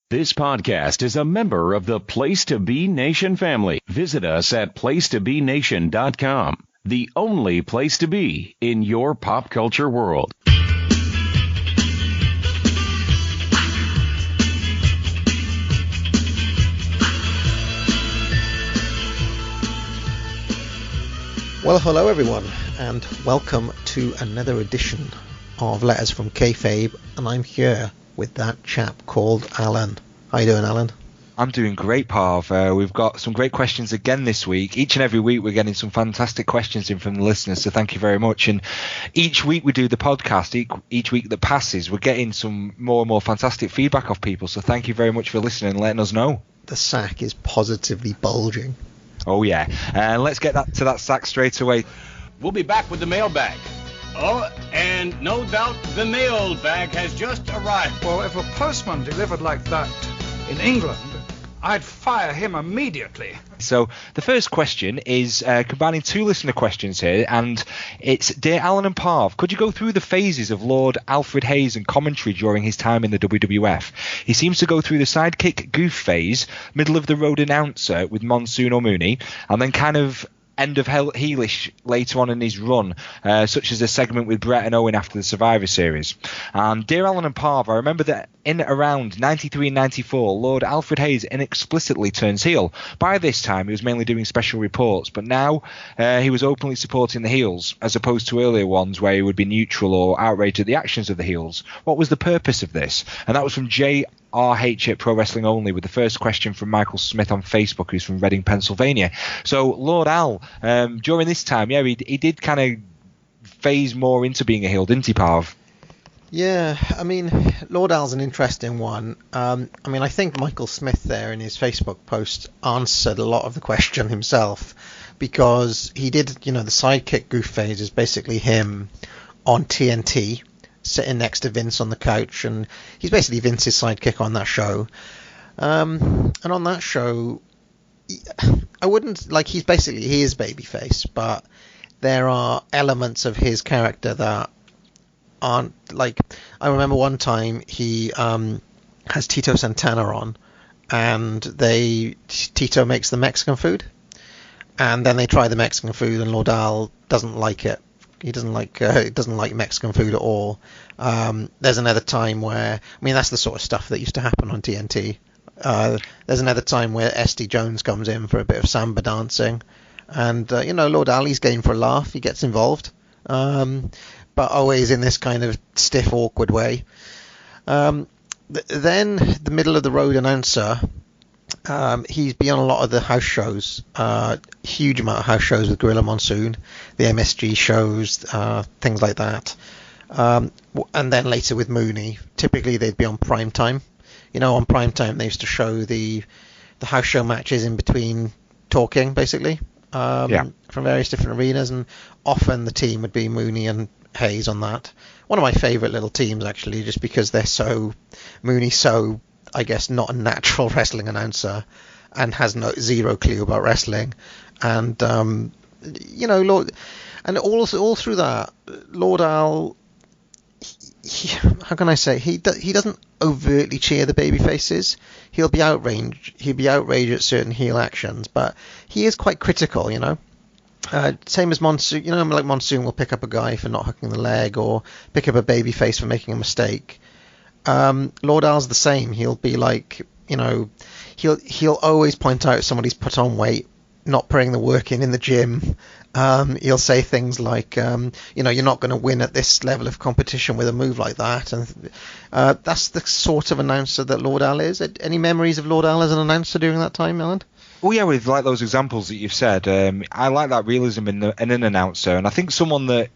This podcast is a member of the Place to Be Nation family. Visit us at placetobenation.com, the only place to be in your pop culture world. Well, hello everyone, and welcome to another edition of Letters from Kayfabe, and I'm here with that chap called Allan. How you doing, Allan? I'm doing great, Parv. We've got some great questions again this week. Each and every week we're getting some fantastic questions in from the listeners, so thank you very much. And each week we do the podcast, each week that passes, we're getting some more and more fantastic feedback off people, so thank you very much for listening and letting us know. The sack is positively bulging. Oh yeah, let's get to that sack straight away. We'll be back with the mailbag. Oh, and no doubt the mailbag has just arrived. Well, if a postman delivered like that in England, I'd fire him immediately. So the first question is combining two listener questions here, and it's, Dear Allan and Parv, could you go through the phases of Lord Alfred Hayes and commentary during his time in the WWF? He seems to go through the sidekick goof phase, middle of the road announcer with Monsoon or Mooney, and then kind of end of heelish later on in his run, such as a segment with Bret and Owen after the Survivor Series. And Dear Allan and Parv, I remember that in around 93 and 94, Lord Alfred Hayes inexplicitly turns heel. By this time, he was mainly doing special reports, but now he was openly supporting the heels, as opposed to earlier ones where he would be neutral or outraged at the actions of the heels. What was the purpose of this? And that was from JRH at Pro Wrestling Only, with the first question from Michael Smith on Facebook, who's from Reading, Pennsylvania. So Lord Al, during this time, yeah, he did kind of phase more into being a heel, didn't he, Parv? Yeah, I mean, Lord Al's an interesting one. I think Michael Smith there in his Facebook post answered a lot of the question himself, because he did, the sidekick goof phase is basically him on TNT, sitting next to Vince on the couch, and he's basically Vince's sidekick on that show. And on that show, I wouldn't, he is babyface, but there are elements of his character that aren't, I remember one time he has Tito Santana on, and Tito makes the Mexican food, and then they try the Mexican food, and Lord Al doesn't like it. He doesn't like Mexican food at all. There's another time where, that's the sort of stuff that used to happen on TNT. There's another time where SD Jones comes in for a bit of samba dancing, and Lord Ali's game for a laugh. He gets involved, but always in this kind of stiff, awkward way. Then the middle of the road announcer. He's been on a lot of the house shows, huge amount of house shows with Gorilla Monsoon, the MSG shows, things like that. And then later with Mooney, typically they'd be on prime time. On prime time they used to show the house show matches in between talking, basically, from various different arenas, and often the team would be Mooney and Hayes on that. One of my favourite little teams, actually, just because Mooney's so, I guess, not a natural wrestling announcer and has zero clue about wrestling, and Lord, and all through that, Lord Al, how can I say, he doesn't overtly cheer the baby faces. He'll be outraged at certain heel actions, but he is quite critical, same as Monsoon. Monsoon will pick up a guy for not hooking the leg, or pick up a baby face for making a mistake. Lord Al's the same. He'll be he'll always point out somebody's put on weight, not putting the work in the gym. He'll say things like, you're not going to win at this level of competition with a move like that. And that's the sort of announcer that Lord Al is. Any memories of Lord Al as an announcer during that time, Allan? Oh yeah, with those examples that you've said, I like that realism in an announcer, and I think someone that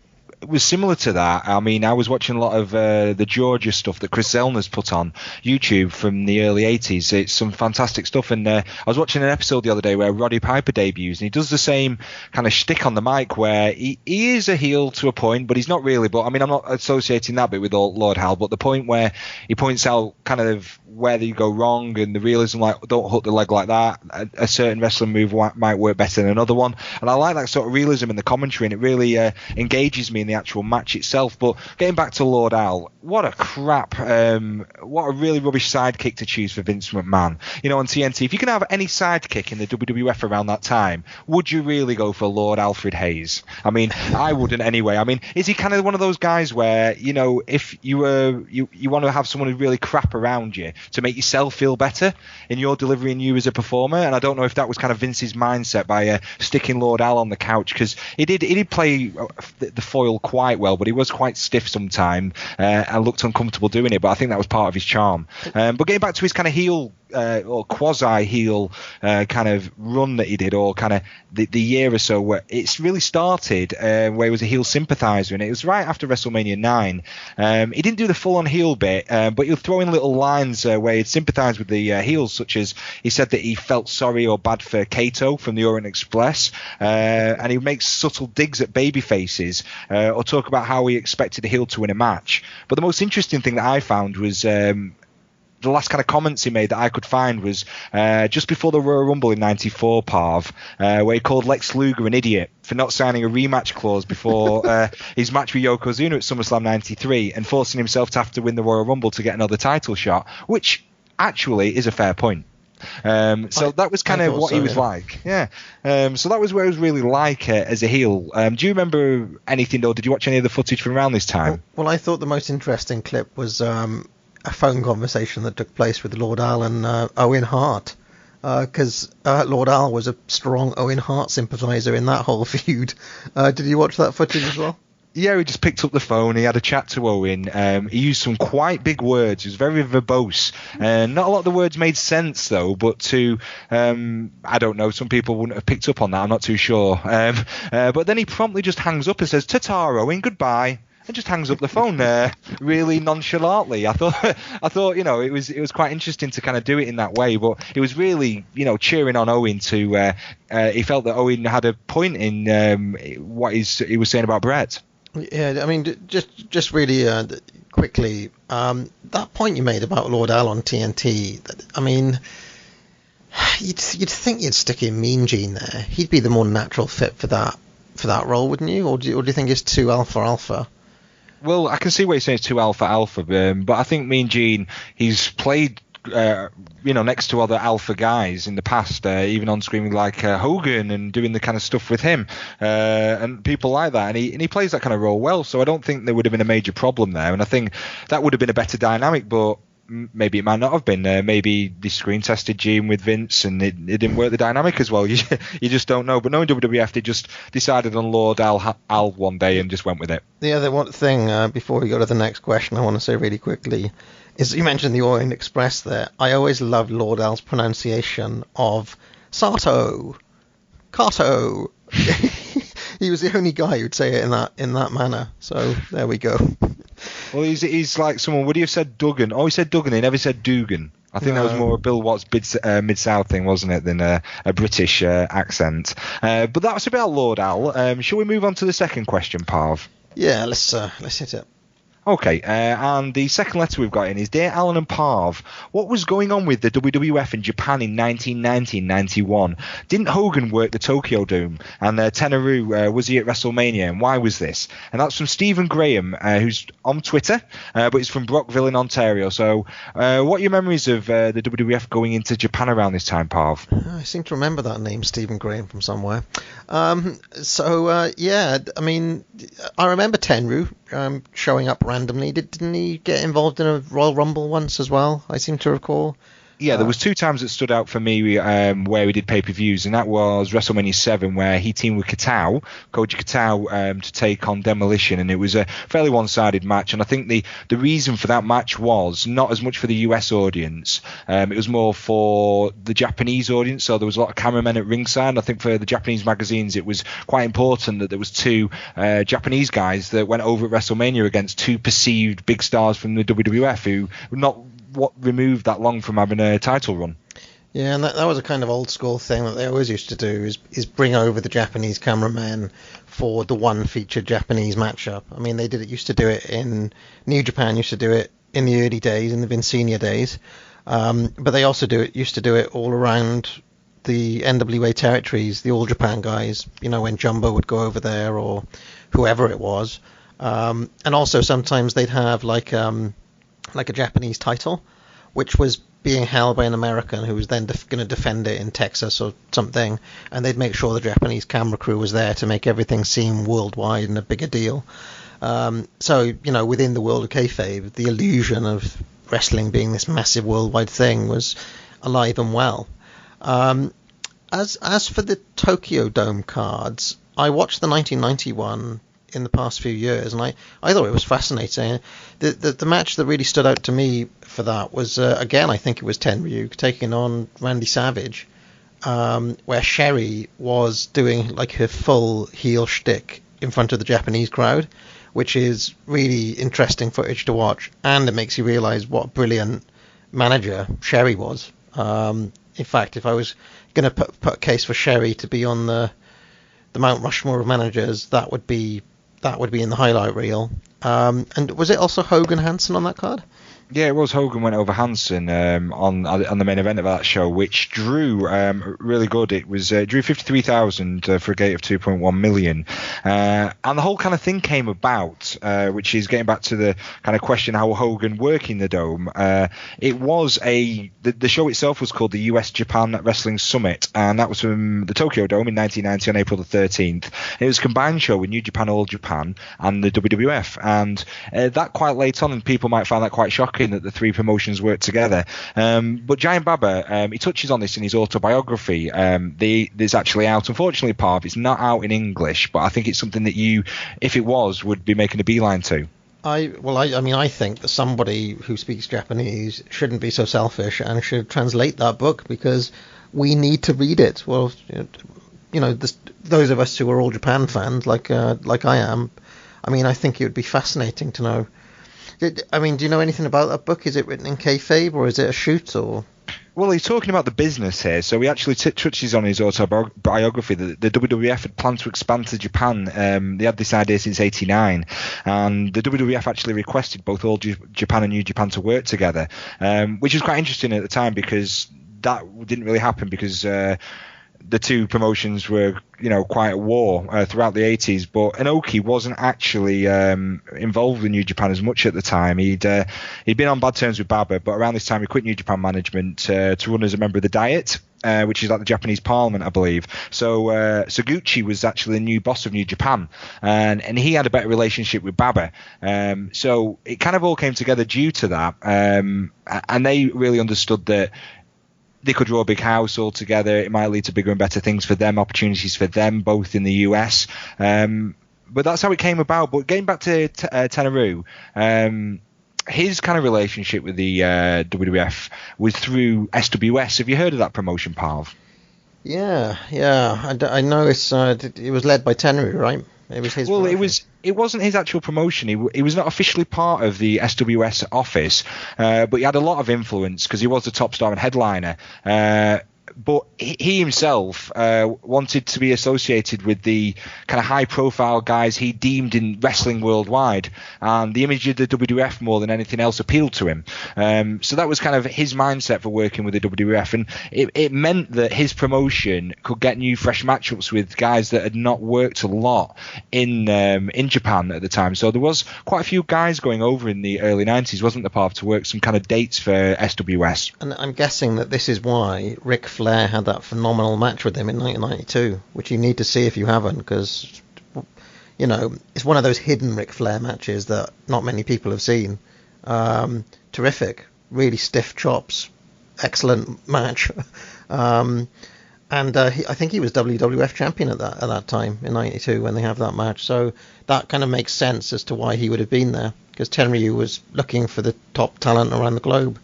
was similar to that. I was watching a lot of the Georgia stuff that Chris Zellner's put on YouTube from the early 80s. It's some fantastic stuff, and I was watching an episode the other day where Roddy Piper debuts, and he does the same kind of shtick on the mic where he is a heel to a point, but he's not really. But I'm not associating that bit with Lord Hal, but the point where he points out kind of where they go wrong and the realism, like don't hook the leg like that, a certain wrestling move might work better than another one, and I like that sort of realism in the commentary, and it really engages me in the actual match itself. But getting back to Lord Al, what a crap, what a really rubbish sidekick to choose for Vince McMahon. You know, on TNT, if you can have any sidekick in the WWF around that time, would you really go for Lord Alfred Hayes? I mean, I wouldn't anyway. I mean, is he kind of one of those guys where, you know, if you want to have someone who really crap around you to make yourself feel better in your delivery and you as a performer? And I don't know if that was kind of Vince's mindset by sticking Lord Al on the couch, because he did play the foil quite well, but he was quite stiff sometimes and looked uncomfortable doing it. But I think that was part of his charm. But getting back to his kind of heel or quasi-heel kind of run that he did, or kind of the year or so where it's really started, where he was a heel sympathizer, and it was right after WrestleMania 9. He didn't do the full-on heel bit, but he'll throw in little lines where he'd sympathise with the heels, such as he said that he felt sorry or bad for Kato from the Orient Express, and he makes subtle digs at baby faces, or talk about how he expected a heel to win a match. But the most interesting thing that I found was the last kind of comments he made that I could find was just before the Royal Rumble in '94, Parv, where he called Lex Luger an idiot for not signing a rematch clause before his match with Yokozuna at SummerSlam '93 and forcing himself to have to win the Royal Rumble to get another title shot, which actually is a fair point. So that was kind of what he was like. Yeah. So that was where he was really like as a heel. Do you remember anything, or did you watch any of the footage from around this time? Well, I thought the most interesting clip was a phone conversation that took place with Lord Al and Owen Hart, because Lord Al was a strong Owen Hart sympathiser in that whole feud. Did you watch that footage as well? Yeah, he just picked up the phone. He had a chat to Owen. He used some quite big words. He was very verbose. Not a lot of the words made sense, though, but to, I don't know, some people wouldn't have picked up on that. I'm not too sure. But then he promptly just hangs up and says, "Ta-ta, Owen, goodbye," and just hangs up the phone really nonchalantly. I thought, you know, it was quite interesting to kind of do it in that way, but it was really, you know, cheering on Owen to, he felt that Owen had a point in what he was saying about Bret. Yeah, I mean, just really quickly, that point you made about Lord Al on TNT, I mean, you'd think you'd stick in Mean Gene there. He'd be the more natural fit for that role, wouldn't you? Or do you think it's too alpha? Well, I can see what you're saying, it's too alpha, but I think Mean Gene, he's played next to other alpha guys in the past, even on screen like Hogan, and doing the kind of stuff with him and people like that, and he plays that kind of role well, so I don't think there would have been a major problem there, and I think that would have been a better dynamic, but maybe it might not have been. Maybe they screen tested Gene with Vince and it didn't work the dynamic as well. You just don't know. But knowing WWF, they just decided on Lord Al one day and just went with it. The other one thing, before we go to the next question, I want to say really quickly, is you mentioned the Orient Express there. I always loved Lord Al's pronunciation of Sato. Kato. He was the only guy who'd say it in that manner. So there we go. Well, he's like someone. Would he have said Duggan? Oh, he said Duggan. He never said Dugan. I think that was more a Bill Watts Mid-South thing, wasn't it, than a British accent. But that's about Lord Al. Shall we move on to the second question, Parv? Yeah, let's hit it. Okay, and the second letter we've got in is, Dear Allan and Parv, what was going on with the WWF in Japan in 1990-91? Didn't Hogan work the Tokyo Dome? And Tenryu, was he at WrestleMania? And why was this? And that's from Stephen Graham, who's on Twitter, but he's from Brockville in Ontario. So what are your memories of the WWF going into Japan around this time, Parv? I seem to remember that name, Stephen Graham, from somewhere. Yeah, I mean, I remember Tenryu showing up randomly. Didn't he get involved in a Royal Rumble once as well? I seem to recall. Yeah, there was two times that stood out for me where we did pay-per-views, and that was WrestleMania 7, where he teamed with Koji Katao to take on Demolition, and it was a fairly one-sided match, and I think the reason for that match was not as much for the US audience, it was more for the Japanese audience, so there was a lot of cameramen at ringside, and I think for the Japanese magazines it was quite important that there was two Japanese guys that went over at WrestleMania against two perceived big stars from the WWF who were not removed that long from having a title run. Yeah, and that was a kind of old school thing that they always used to do, is bring over the Japanese cameraman for the one featured Japanese matchup. I mean, used to do it in New Japan, used to do it in the early days, in the Vince Senior days, but they also used to do it all around the NWA territories, the All Japan guys, when Jumbo would go over there or whoever it was. And also sometimes they'd have like a Japanese title, which was being held by an American who was then going to defend it in Texas or something, and they'd make sure the Japanese camera crew was there to make everything seem worldwide and a bigger deal. So, within the world of kayfabe, the illusion of wrestling being this massive worldwide thing was alive and well. As for the Tokyo Dome cards, I watched the 1991 in the past few years, and I thought it was fascinating. The match that really stood out to me for that was, again, I think it was Tenryu taking on Randy Savage, where Sherry was doing like her full heel shtick in front of the Japanese crowd, which is really interesting footage to watch, and it makes you realise what a brilliant manager Sherry was. In fact, if I was going to put a case for Sherry to be on the Mount Rushmore of managers, that would be in the highlight reel. And was it also Hogan Hansen on that card? Yeah, it was. Hogan went over Hansen on the main event of that show, which drew really good. It was drew 53,000 for a gate of 2.1 million, and the whole kind of thing came about, which is getting back to the kind of question how Hogan working the Dome. It was the show itself was called the US Japan Wrestling Summit, and that was from the Tokyo Dome in 1990 on April the 13th. It was a combined show with New Japan, All Japan, and the WWF, and that quite late on, and people might find that quite shocking that the three promotions work together. But Giant Baba, he touches on this in his autobiography. It's actually out. Unfortunately, Parv, it's not out in English, but I think it's something that you, if it was, would be making a beeline to. I think that somebody who speaks Japanese shouldn't be so selfish and should translate that book, because we need to read it. Well, those of us who are All Japan fans, like I am, I think it would be fascinating to know. Do you know anything about that book? Is it written in kayfabe, or is it a shoot, or? Well, he's talking about the business here, so he actually touches on his autobiography that the WWF had planned to expand to Japan. They had this idea since '89, and the WWF actually requested both All Japan and New Japan to work together, which was quite interesting at the time, because that didn't really happen, because the two promotions were, quite at war throughout the 80s. But Inoki wasn't actually involved with New Japan as much at the time. He'd been on bad terms with Baba, but around this time he quit New Japan management to run as a member of the Diet, which is like the Japanese Parliament, I believe. So Suguchi was actually the new boss of New Japan, and he had a better relationship with Baba. So it kind of all came together due to that, and they really understood that they could draw a big house all together. It might lead to bigger and better things for them, opportunities for them, both in the US. But that's how it came about. But getting back to Tenryu, his kind of relationship with the WWF was through SWS. Have you heard of that promotion, Parv? Yeah. I know it was led by Tenryu, right? It was his. Well, promotion. It wasn't his actual promotion. He was not officially part of the SWS office, but he had a lot of influence because he was the top star and headliner. But he himself wanted to be associated with the kind of high-profile guys he deemed in wrestling worldwide, and the image of the WWF more than anything else appealed to him. So that was kind of his mindset for working with the WWF, and it meant that his promotion could get new, fresh matchups with guys that had not worked a lot in Japan at the time. So there was quite a few guys going over in the early 90s, wasn't there, Parv, to work some kind of dates for SWS. And I'm guessing that this is why Ric Flair had that phenomenal match with him in 1992, which you need to see if you haven't, because it's one of those hidden Ric Flair matches that not many people have seen. Terrific, really stiff chops, excellent match. And I think he was WWF champion at that time in 92 when they have that match, so that kind of makes sense as to why he would have been there, because Tenryu was looking for the top talent around the globe.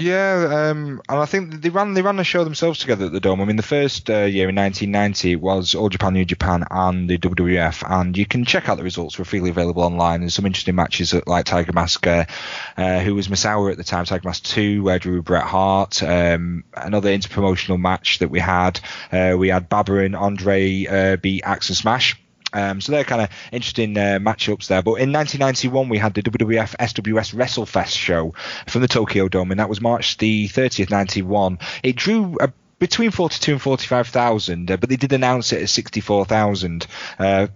Yeah, and I think they ran the show themselves together at the Dome. I mean, the first year in 1990 was All Japan, New Japan, and the WWF, and you can check out the results. We're freely available online. There's some interesting matches like Tiger Mask, who was Misawa at the time, Tiger Mask 2, where drew Bret Hart. Another interpromotional match that we had Baba and Andre beat Axe and Smash. So they're kind of interesting matchups there. But in 1991, we had the WWF SWS WrestleFest show from the Tokyo Dome, and that was March the 30th, 91. It drew between 42 and 45,000, but they did announce it as 64,000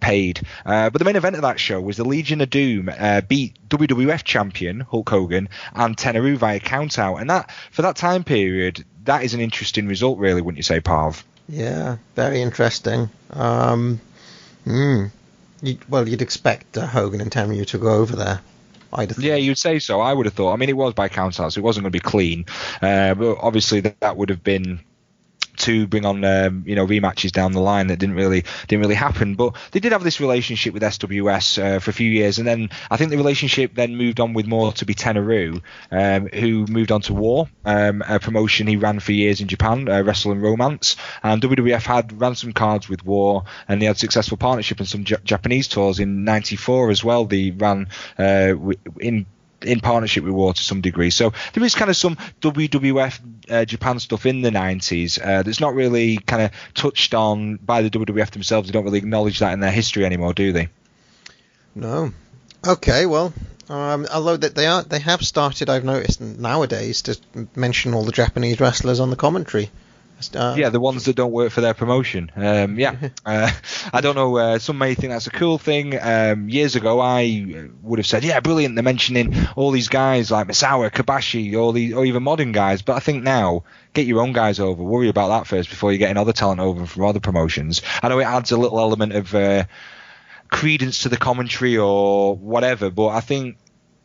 paid. But the main event of that show was the Legion of Doom beat WWF champion Hulk Hogan and Tenryu via countout, and that for that time period, that is an interesting result, really, wouldn't you say, Parv? Yeah, very interesting. You'd expect Hogan and Tenryu to go over there. Yeah, you'd say so. I would have thought. I mean, it was by countout, so it wasn't going to be clean. But obviously, that would have been to bring on rematches down the line that didn't really happen. But they did have this relationship with SWS for a few years, and then I think the relationship then moved on with more to be Tenryu, who moved on to War, a promotion he ran for years in Japan, Wrestle and Romance, and WWF had ran some cards with War, and they had successful partnership in some Japanese tours in '94 as well. They ran in partnership with War to some degree. So there is kind of some WWF Japan stuff in the 90s that's not really kind of touched on by the WWF themselves. They don't really acknowledge that in their history anymore, do they? No. Okay, well, although that they have started, I've noticed nowadays, to mention all the Japanese wrestlers on the commentary. Yeah, the ones that don't work for their promotion. I don't know. Some may think that's a cool thing. Years ago, I would have said, yeah, brilliant. They're mentioning all these guys like Misawa, Kobashi, or even modern guys. But I think now, get your own guys over. Worry about that first before you're getting other talent over from other promotions. I know it adds a little element of credence to the commentary or whatever, but I think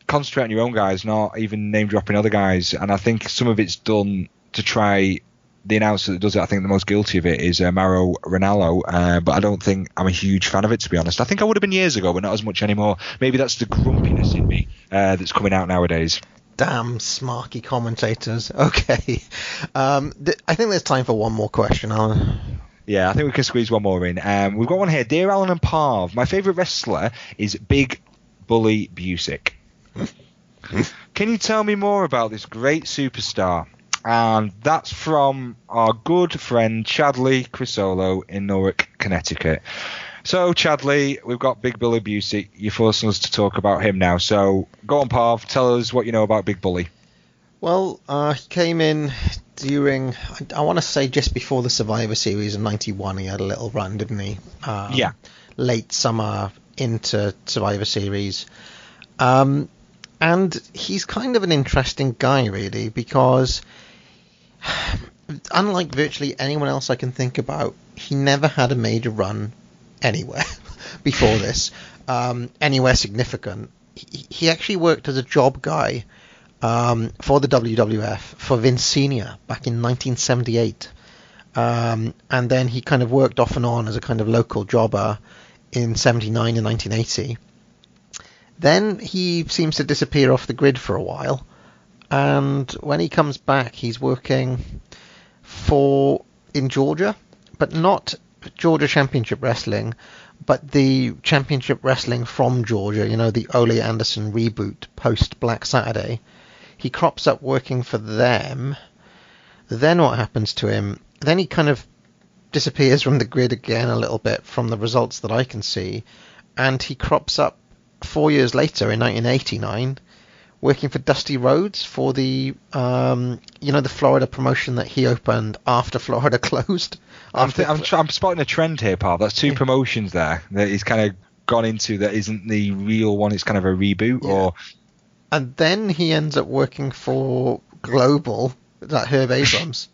concentrate on your own guys, not even name dropping other guys. And I think some of it's done to try. The announcer that does it, I think the most guilty of it is Mauro Ranallo, but I don't think I'm a huge fan of it, to be honest. I think I would have been years ago, but not as much anymore. Maybe that's the grumpiness in me that's coming out nowadays. Damn smarky commentators. Okay. I think there's time for one more question, Alan. Yeah, I think we can squeeze one more in. We've got one here. Dear Allan and Parv, my favourite wrestler is Big Bully Busick. Can you tell me more about this great superstar? And that's from our good friend Chadley Crisolo in Newark, Connecticut. So, Chadley, we've got Big Bully Busick. You're forcing us to talk about him now. So, go on, Parv. Tell us what you know about Big Bully. Well, he came in during, I want to say just before the Survivor Series in '91. He had a little run, didn't he? Yeah. Late summer into Survivor Series. And he's kind of an interesting guy, really, because unlike virtually anyone else I can think about, he never had a major run anywhere before this, anywhere significant. He actually worked as a job guy for the WWF for Vince Sr. back in 1978. And then he kind of worked off and on as a kind of local jobber in 79 and 1980. Then he seems to disappear off the grid for a while. And when he comes back, he's working in Georgia, but not Georgia Championship Wrestling, but the Championship Wrestling from Georgia, the Ole Anderson reboot post Black Saturday. He crops up working for them. Then what happens to him? Then he kind of disappears from the grid again a little bit from the results that I can see, and he crops up 4 years later in 1989 working for Dusty Rhodes for the the Florida promotion that he opened after Florida closed. I'm spotting a trend here, Parv. That's two promotions there that he's kind of gone into that isn't the real one. It's kind of a reboot. And then he ends up working for Global, that Herb Abrams.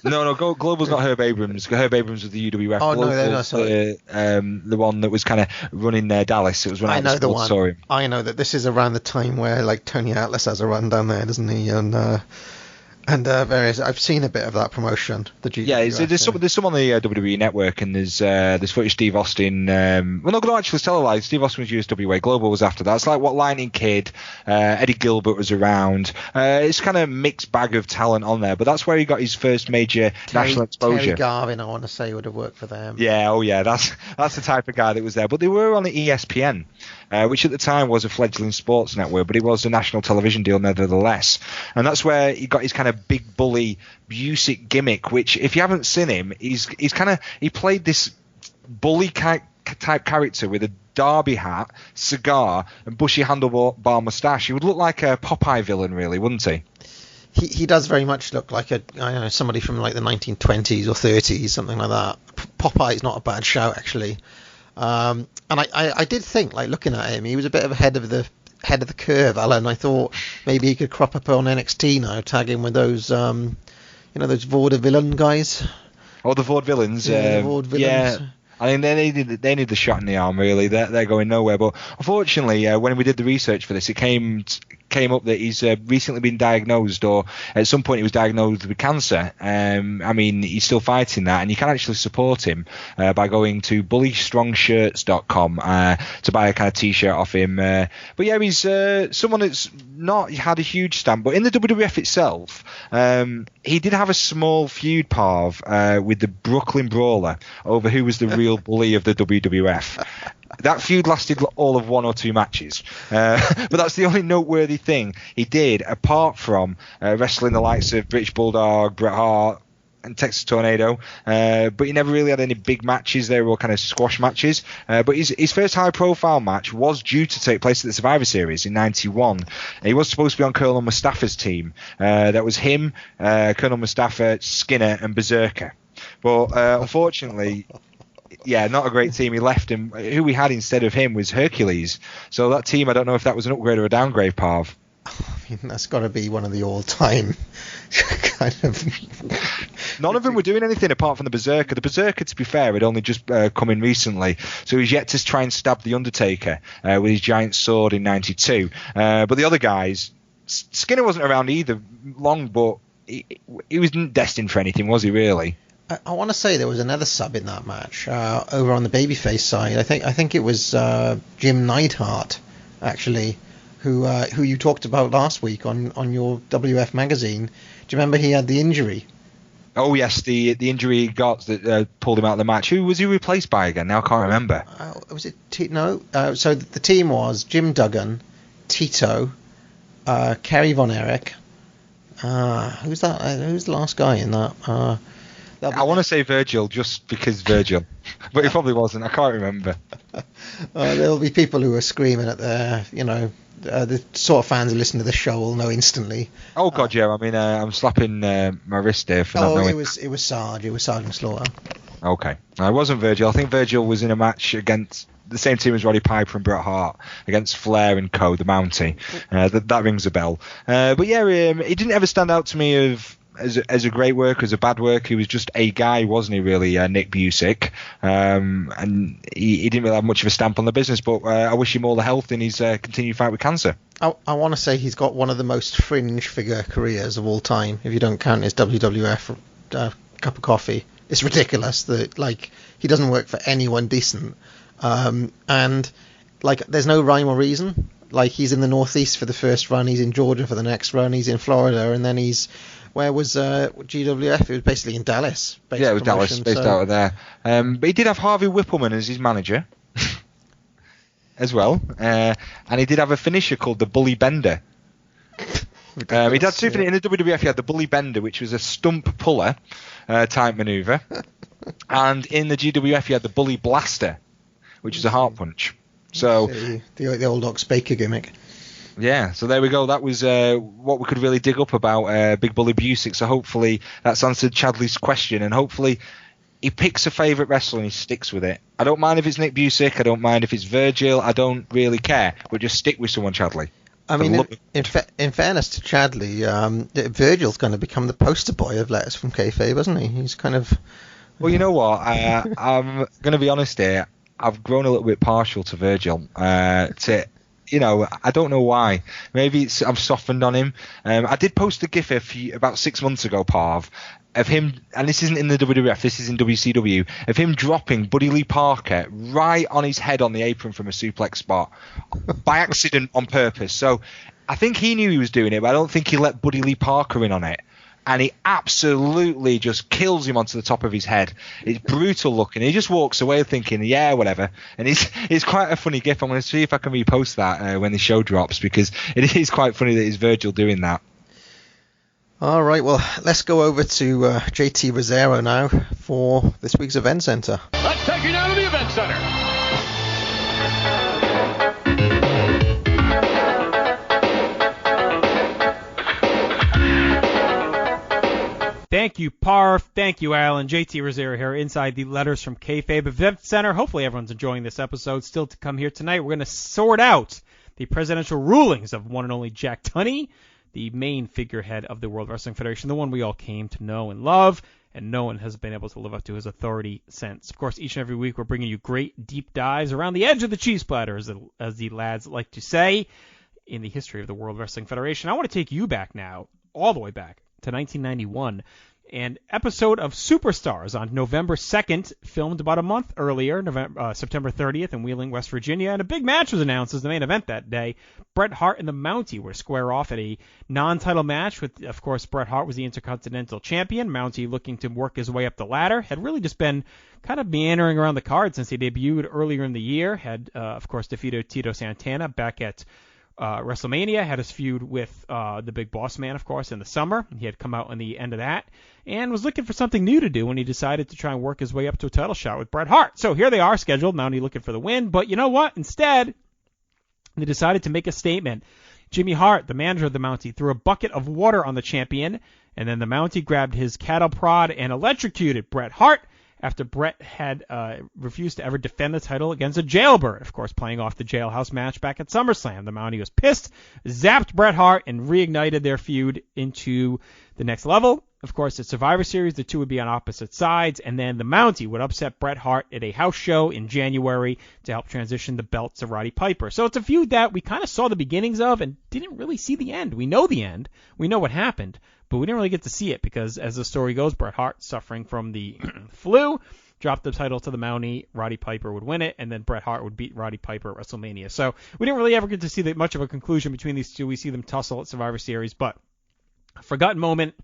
No, Global's not Herb Abrams. Herb Abrams was the UWF. Oh, Global's no, sorry. The one that was kind of running Dallas. It was when I know the one. Sorry. I know that this is around the time where Tony Atlas has a run down there, doesn't he? And various. I've seen a bit of that promotion. There's some on the WWE network, and there's footage Steve Austin. Actually, it's televised. Steve Austin was USWA. Global was after that. It's like what Lightning Kid, Eddie Gilbert was around. It's kind of mixed bag of talent on there, but that's where he got his first major national exposure. Terry Garvin, I want to say, would have worked for them. Yeah, that's the type of guy that was there. But they were on the ESPN. Which at the time was a fledgling sports network, but it was a national television deal nevertheless. And that's where he got his kind of Big Bully Busick gimmick, which if you haven't seen him, he played this bully type character with a derby hat, cigar, and bushy handlebar moustache. He would look like a Popeye villain, really, wouldn't he? he does very much look like somebody from like the 1920s or 30s, something like that. Popeye's not a bad shout, actually. And I did think, like, looking at him, he was a bit of ahead of the curve, Alan. I thought maybe he could crop up on NXT now, tag in with those those vaudevillain guys. Oh, the vaudevillains. The vaudevillains. Yeah. I mean, they need the shot in the arm, really. They're going nowhere. But unfortunately, when we did the research for this, it came up that he's recently been diagnosed, or at some point he was diagnosed with cancer. I mean, he's still fighting that, and you can actually support him by going to bullystrongshirts.com to buy a kind of t-shirt off him. But yeah, he's someone that's not had a huge stamp, but in the WWF itself, he did have a small feud, Parv, with the Brooklyn Brawler over who was the real bully of the WWF. That feud lasted all of 1 or 2 matches, but that's the only noteworthy thing he did, apart from wrestling the likes of British Bulldog, Bret Hart, and Texas Tornado. But he never really had any big matches. They were all kind of squash matches. But his first high-profile match was due to take place at the Survivor Series in '91. He was supposed to be on Colonel Mustafa's team. That was him, Colonel Mustafa, Skinner, and Berserker. But unfortunately, yeah, not a great team. He left him. Who we had instead of him was Hercules. So that team, I don't know if that was an upgrade or a downgrade, Parv. I mean, that's got to be one of the all-time kind of... None of them were doing anything apart from the Berserker. The Berserker, to be fair, had only just come in recently, so he's yet to try and stab the Undertaker with his giant sword in '92. But the other guys, Skinner wasn't around either long, but he wasn't destined for anything, was he, really? I want to say there was another sub in that match over on the babyface side. I think it was Jim Neidhart, actually, who you talked about last week on your WWF Magazine. Do you remember he had the injury? Oh yes, the injury he got that pulled him out of the match. Who was he replaced by again? Now I can't remember. Was it no? So the team was Jim Duggan, Tito, Kerry Von Erich. Who's that? Who's the last guy in that? I want to say Virgil, just because Virgil, but he probably wasn't. I can't remember. There'll be people who are screaming at the sort of fans who listen to the show will know instantly. Oh God, yeah. I mean, I'm slapping my wrist there for not knowing. It was Sarge. It was Sergeant Slaughter. Okay, no, it wasn't Virgil. I think Virgil was in a match against the same team as Roddy Piper and Bret Hart against Flair and Co. The Mountie. That rings a bell. But yeah, he didn't ever stand out to me as a great worker, as a bad worker. He was just a guy, wasn't he, really, Nick Busick? And he didn't really have much of a stamp on the business, but I wish him all the health in his continued fight with cancer. I want to say he's got one of the most fringe figure careers of all time, if you don't count his WWF cup of coffee. It's ridiculous that, like, he doesn't work for anyone decent. And, like, there's no rhyme or reason. Like, he's in the Northeast for the first run, he's in Georgia for the next run, he's in Florida, and then he's... Where was GWF? It was basically in Dallas. Yeah, it was Dallas, based out of there. But he did have Harvey Whippleman as his manager as well. And he did have a finisher called the Bully Bender. He had two in the WWF. He had the Bully Bender, which was a stump puller type maneuver. And in the GWF, he had the Bully Blaster, which is a heart punch. So the old Ox Baker gimmick. Yeah, so there we go. That was what we could really dig up about Big Bully Busick. So hopefully that's answered Chadley's question, and hopefully he picks a favourite wrestler and he sticks with it. I don't mind if it's Nick Busick. I don't mind if it's Virgil. I don't really care. But just stick with someone, Chadley. I mean, in fairness to Chadley, Virgil's going to become the poster boy of Letters from Kayfabe, isn't he? He's kind of... Well, you know what? I'm going to be honest here. I've grown a little bit partial to Virgil. I don't know why. Maybe I've softened on him. I did post a GIF about 6 months ago, Parv, of him, and this isn't in the WWF, this is in WCW, of him dropping Buddy Lee Parker right on his head on the apron from a suplex spot by accident on purpose. So I think he knew he was doing it, but I don't think he let Buddy Lee Parker in on it. And he absolutely just kills him onto the top of his head. It's brutal looking. He just walks away thinking, yeah, whatever. And it's quite a funny gif. I'm going to see if I can repost that when the show drops, because it is quite funny that it's Virgil doing that. All right, well, let's go over to JT Rozzero now for this week's Event Center. Let's take you down to the Event Center. Thank you, Parv. Thank you, Allan. JT Rozzero here inside the Letters from Kayfabe Event Center. Hopefully everyone's enjoying this episode. Still to come here tonight, we're going to sort out the presidential rulings of one and only Jack Tunney, the main figurehead of the World Wrestling Federation, the one we all came to know and love, and no one has been able to live up to his authority since. Of course, each and every week we're bringing you great deep dives around the edge of the cheese platter, as the lads like to say, in the history of the World Wrestling Federation. I want to take you back now, all the way back to 1991, an episode of Superstars on November 2nd, filmed about a month earlier, September 30th in Wheeling, West Virginia, and a big match was announced as the main event that day. Bret Hart and the Mountie were square off at a non-title match with, of course, Bret Hart was the Intercontinental Champion. Mountie, looking to work his way up the ladder, had really just been kind of meandering around the card since he debuted earlier in the year, had, of course, defeated Tito Santana back at WrestleMania, had his feud with the Big Boss Man, of course, in the summer. He had come out on the end of that and was looking for something new to do when he decided to try and work his way up to a title shot with Bret Hart. So here they are scheduled, Mountie looking for the win, but you know what? Instead, they decided to make a statement. Jimmy Hart, the manager of the Mountie, threw a bucket of water on the champion, and then the Mountie grabbed his cattle prod and electrocuted Bret Hart after Bret had refused to ever defend the title against a jailbird, of course, playing off the jailhouse match back at SummerSlam. The Mountie was pissed, zapped Bret Hart, and reignited their feud into the next level. Of course, at Survivor Series, the two would be on opposite sides, and then the Mountie would upset Bret Hart at a house show in January to help transition the belt to Roddy Piper. So it's a feud that we kind of saw the beginnings of and didn't really see the end. We know the end. We know what happened, but we didn't really get to see it because, as the story goes, Bret Hart, suffering from the flu, dropped the title to the Mountie, Roddy Piper would win it, and then Bret Hart would beat Roddy Piper at WrestleMania. So we didn't really ever get to see much of a conclusion between these two. We see them tussle at Survivor Series, but a forgotten moment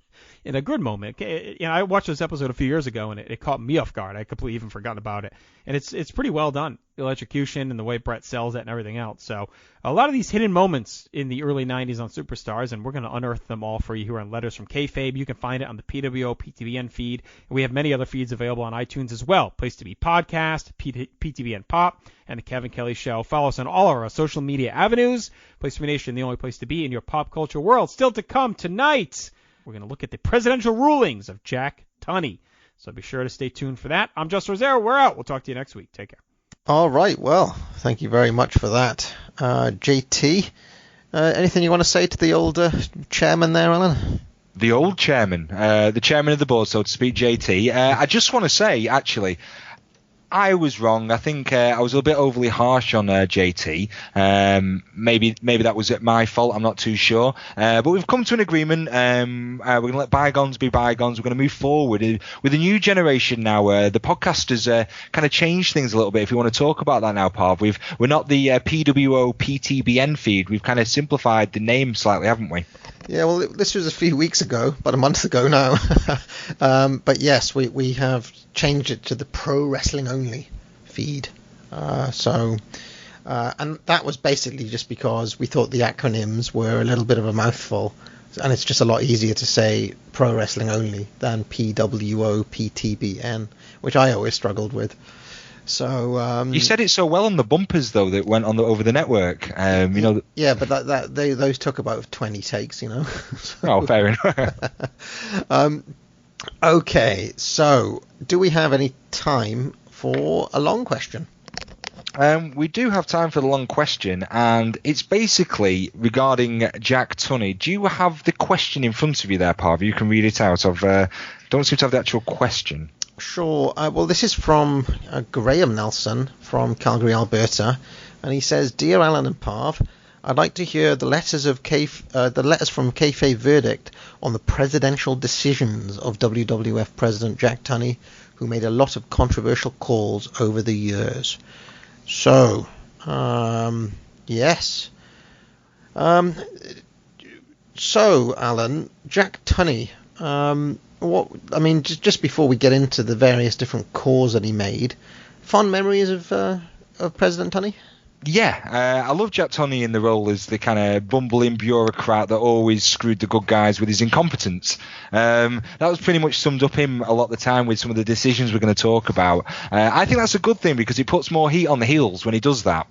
in a good moment. You know, I watched this episode a few years ago, and it caught me off guard. I completely even forgotten about it. And it's pretty well done, the electrocution and the way Bret sells it and everything else. So a lot of these hidden moments in the early 90s on Superstars, and we're going to unearth them all for you here on Letters from Kayfabe. You can find it on the PWO PTBN feed. And we have many other feeds available on iTunes as well. Place to Be Podcast, PTBN Pop, and The Kevin Kelly Show. Follow us on all of our social media avenues. Place to Be Nation, the only place to be in your pop culture world. Still to come tonight, we're going to look at the presidential rulings of Jack Tunney. So be sure to stay tuned for that. I'm Just Rozzero. We're out. We'll talk to you next week. Take care. All right. Well, thank you very much for that. JT, anything you want to say to the old chairman there, Allan? The old chairman, the chairman of the board, so to speak, JT. I just want to say, actually, I was wrong. I think I was a bit overly harsh on JT. Maybe that was my fault. I'm not too sure. But we've come to an agreement. We're going to let bygones be bygones. We're going to move forward with a new generation now. The podcast has kind of changed things a little bit. If you want to talk about that now, Parv, we're not the PWO PTBN feed. We've kind of simplified the name slightly, haven't we? Yeah, well, this was a few weeks ago, about a month ago now. But yes, we have changed it to the Pro Wrestling Only feed. And that was basically just because we thought the acronyms were a little bit of a mouthful. And it's just a lot easier to say Pro Wrestling Only than PWO PTBN, which I always struggled with. So you said it so well on the bumpers though that went on over the network. You know. Yeah, but those took about 20 takes, you know. Oh, fair enough. Okay, so do we have any time for a long question? We do have time for the long question, and it's basically regarding Jack Tunney. Do you have the question in front of you there, Parv? You can read it out. Don't seem to have the actual question. Sure. Well, this is from Graham Nelson from Calgary, Alberta, and he says, "Dear Allan and Parv, I'd like to hear the letters from Kayfabe Verdict on the presidential decisions of WWF President Jack Tunney, who made a lot of controversial calls over the years." So, yes. So, Allan, Jack Tunney. Just before we get into the various different calls that he made, fond memories of President Tunney? I love Jack Tunney in the role as the kind of bumbling bureaucrat that always screwed the good guys with his incompetence. That was pretty much summed up him a lot of the time with some of the decisions we're going to talk about. I think that's a good thing because it puts more heat on the heels when he does that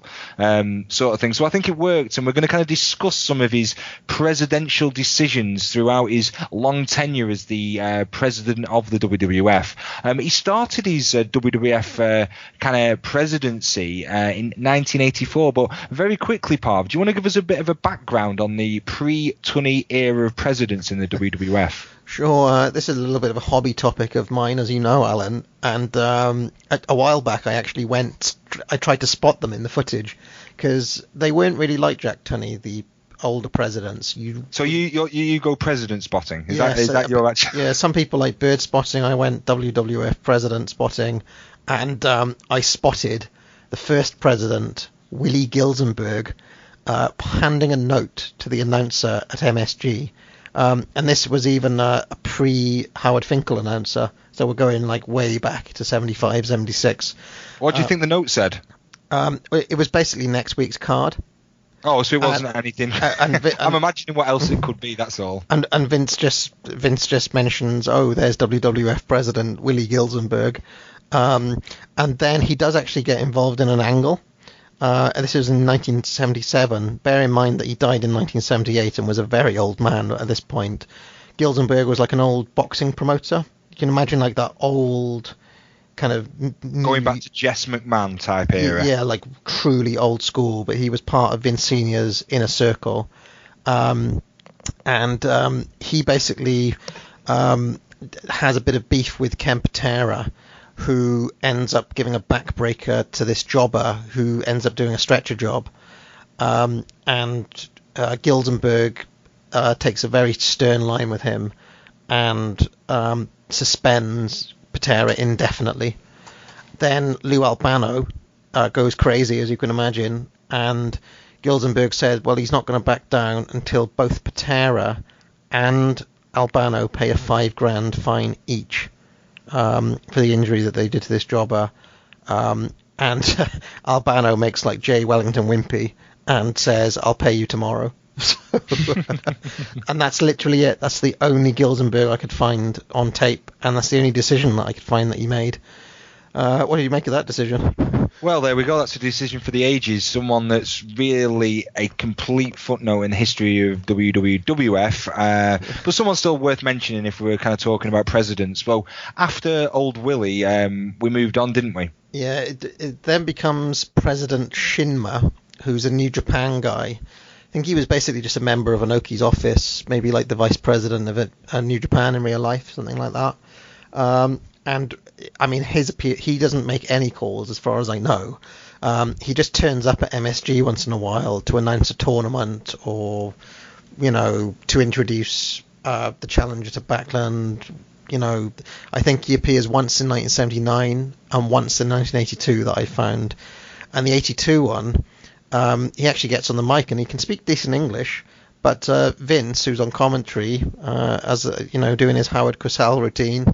sort of thing. So I think it worked, and we're going to kind of discuss some of his presidential decisions throughout his long tenure as the president of the WWF. He started his WWF kind of presidency in 1984. But very quickly, Parv, do you want to give us a bit of a background on the pre-Tunney era of presidents in the WWF? Sure. This is a little bit of a hobby topic of mine, as you know, Alan. And a while back, I tried to spot them in the footage because they weren't really like Jack Tunney, the older presidents. So you go president spotting? Is that your actual? Yeah, some people like bird spotting. I went WWF president spotting, and I spotted the first president, Willie Gilzenberg, handing a note to the announcer at MSG. And this was even a pre-Howard Finkel announcer, so we're going like way back to 75, 76. What do you think the note said? It was basically next week's card. Oh, so it wasn't anything. I'm imagining what else it could be, that's all. And Vince just mentions, there's WWF president Willie Gilzenberg. And then he does actually get involved in an angle. This was in 1977. Bear in mind that he died in 1978 and was a very old man at this point. Gilzenberg was like an old boxing promoter. You can imagine like that old kind of... Going back to Jess McMahon type era. Yeah, like truly old school, but he was part of Vince Senior's inner circle. And he basically has a bit of beef with Ken Patera, who ends up giving a backbreaker to this jobber who ends up doing a stretcher job. And Gilzenberg takes a very stern line with him and suspends Patera indefinitely. Then Lou Albano goes crazy, as you can imagine, and Gilzenberg said, well, he's not going to back down until both Patera and Albano pay a $5,000 fine each. For the injury that they did to this jobber, and Albano makes like J. Wellington Wimpy and says, I'll pay you tomorrow. And that's literally it. That's the only Gilzenberg I could find on tape, and that's the only decision that I could find that he made. What do you make of that decision? Well, there we go. That's a decision for the ages. Someone that's really a complete footnote in the history of WWF, but someone still worth mentioning if we're kind of talking about presidents. Well, after Old Willie, we moved on, didn't we? Yeah, it then becomes President Shinma, who's a New Japan guy. I think he was basically just a member of Inoki's office, maybe like the vice president of a New Japan in real life, something like that. And I mean, he doesn't make any calls as far as I know. He just turns up at MSG once in a while to announce a tournament or, to introduce the challenger to Backlund. I think he appears once in 1979 and once in 1982 that I found. And the 82 one, he actually gets on the mic and he can speak decent English. But Vince, who's on commentary, doing his Howard Cosell routine,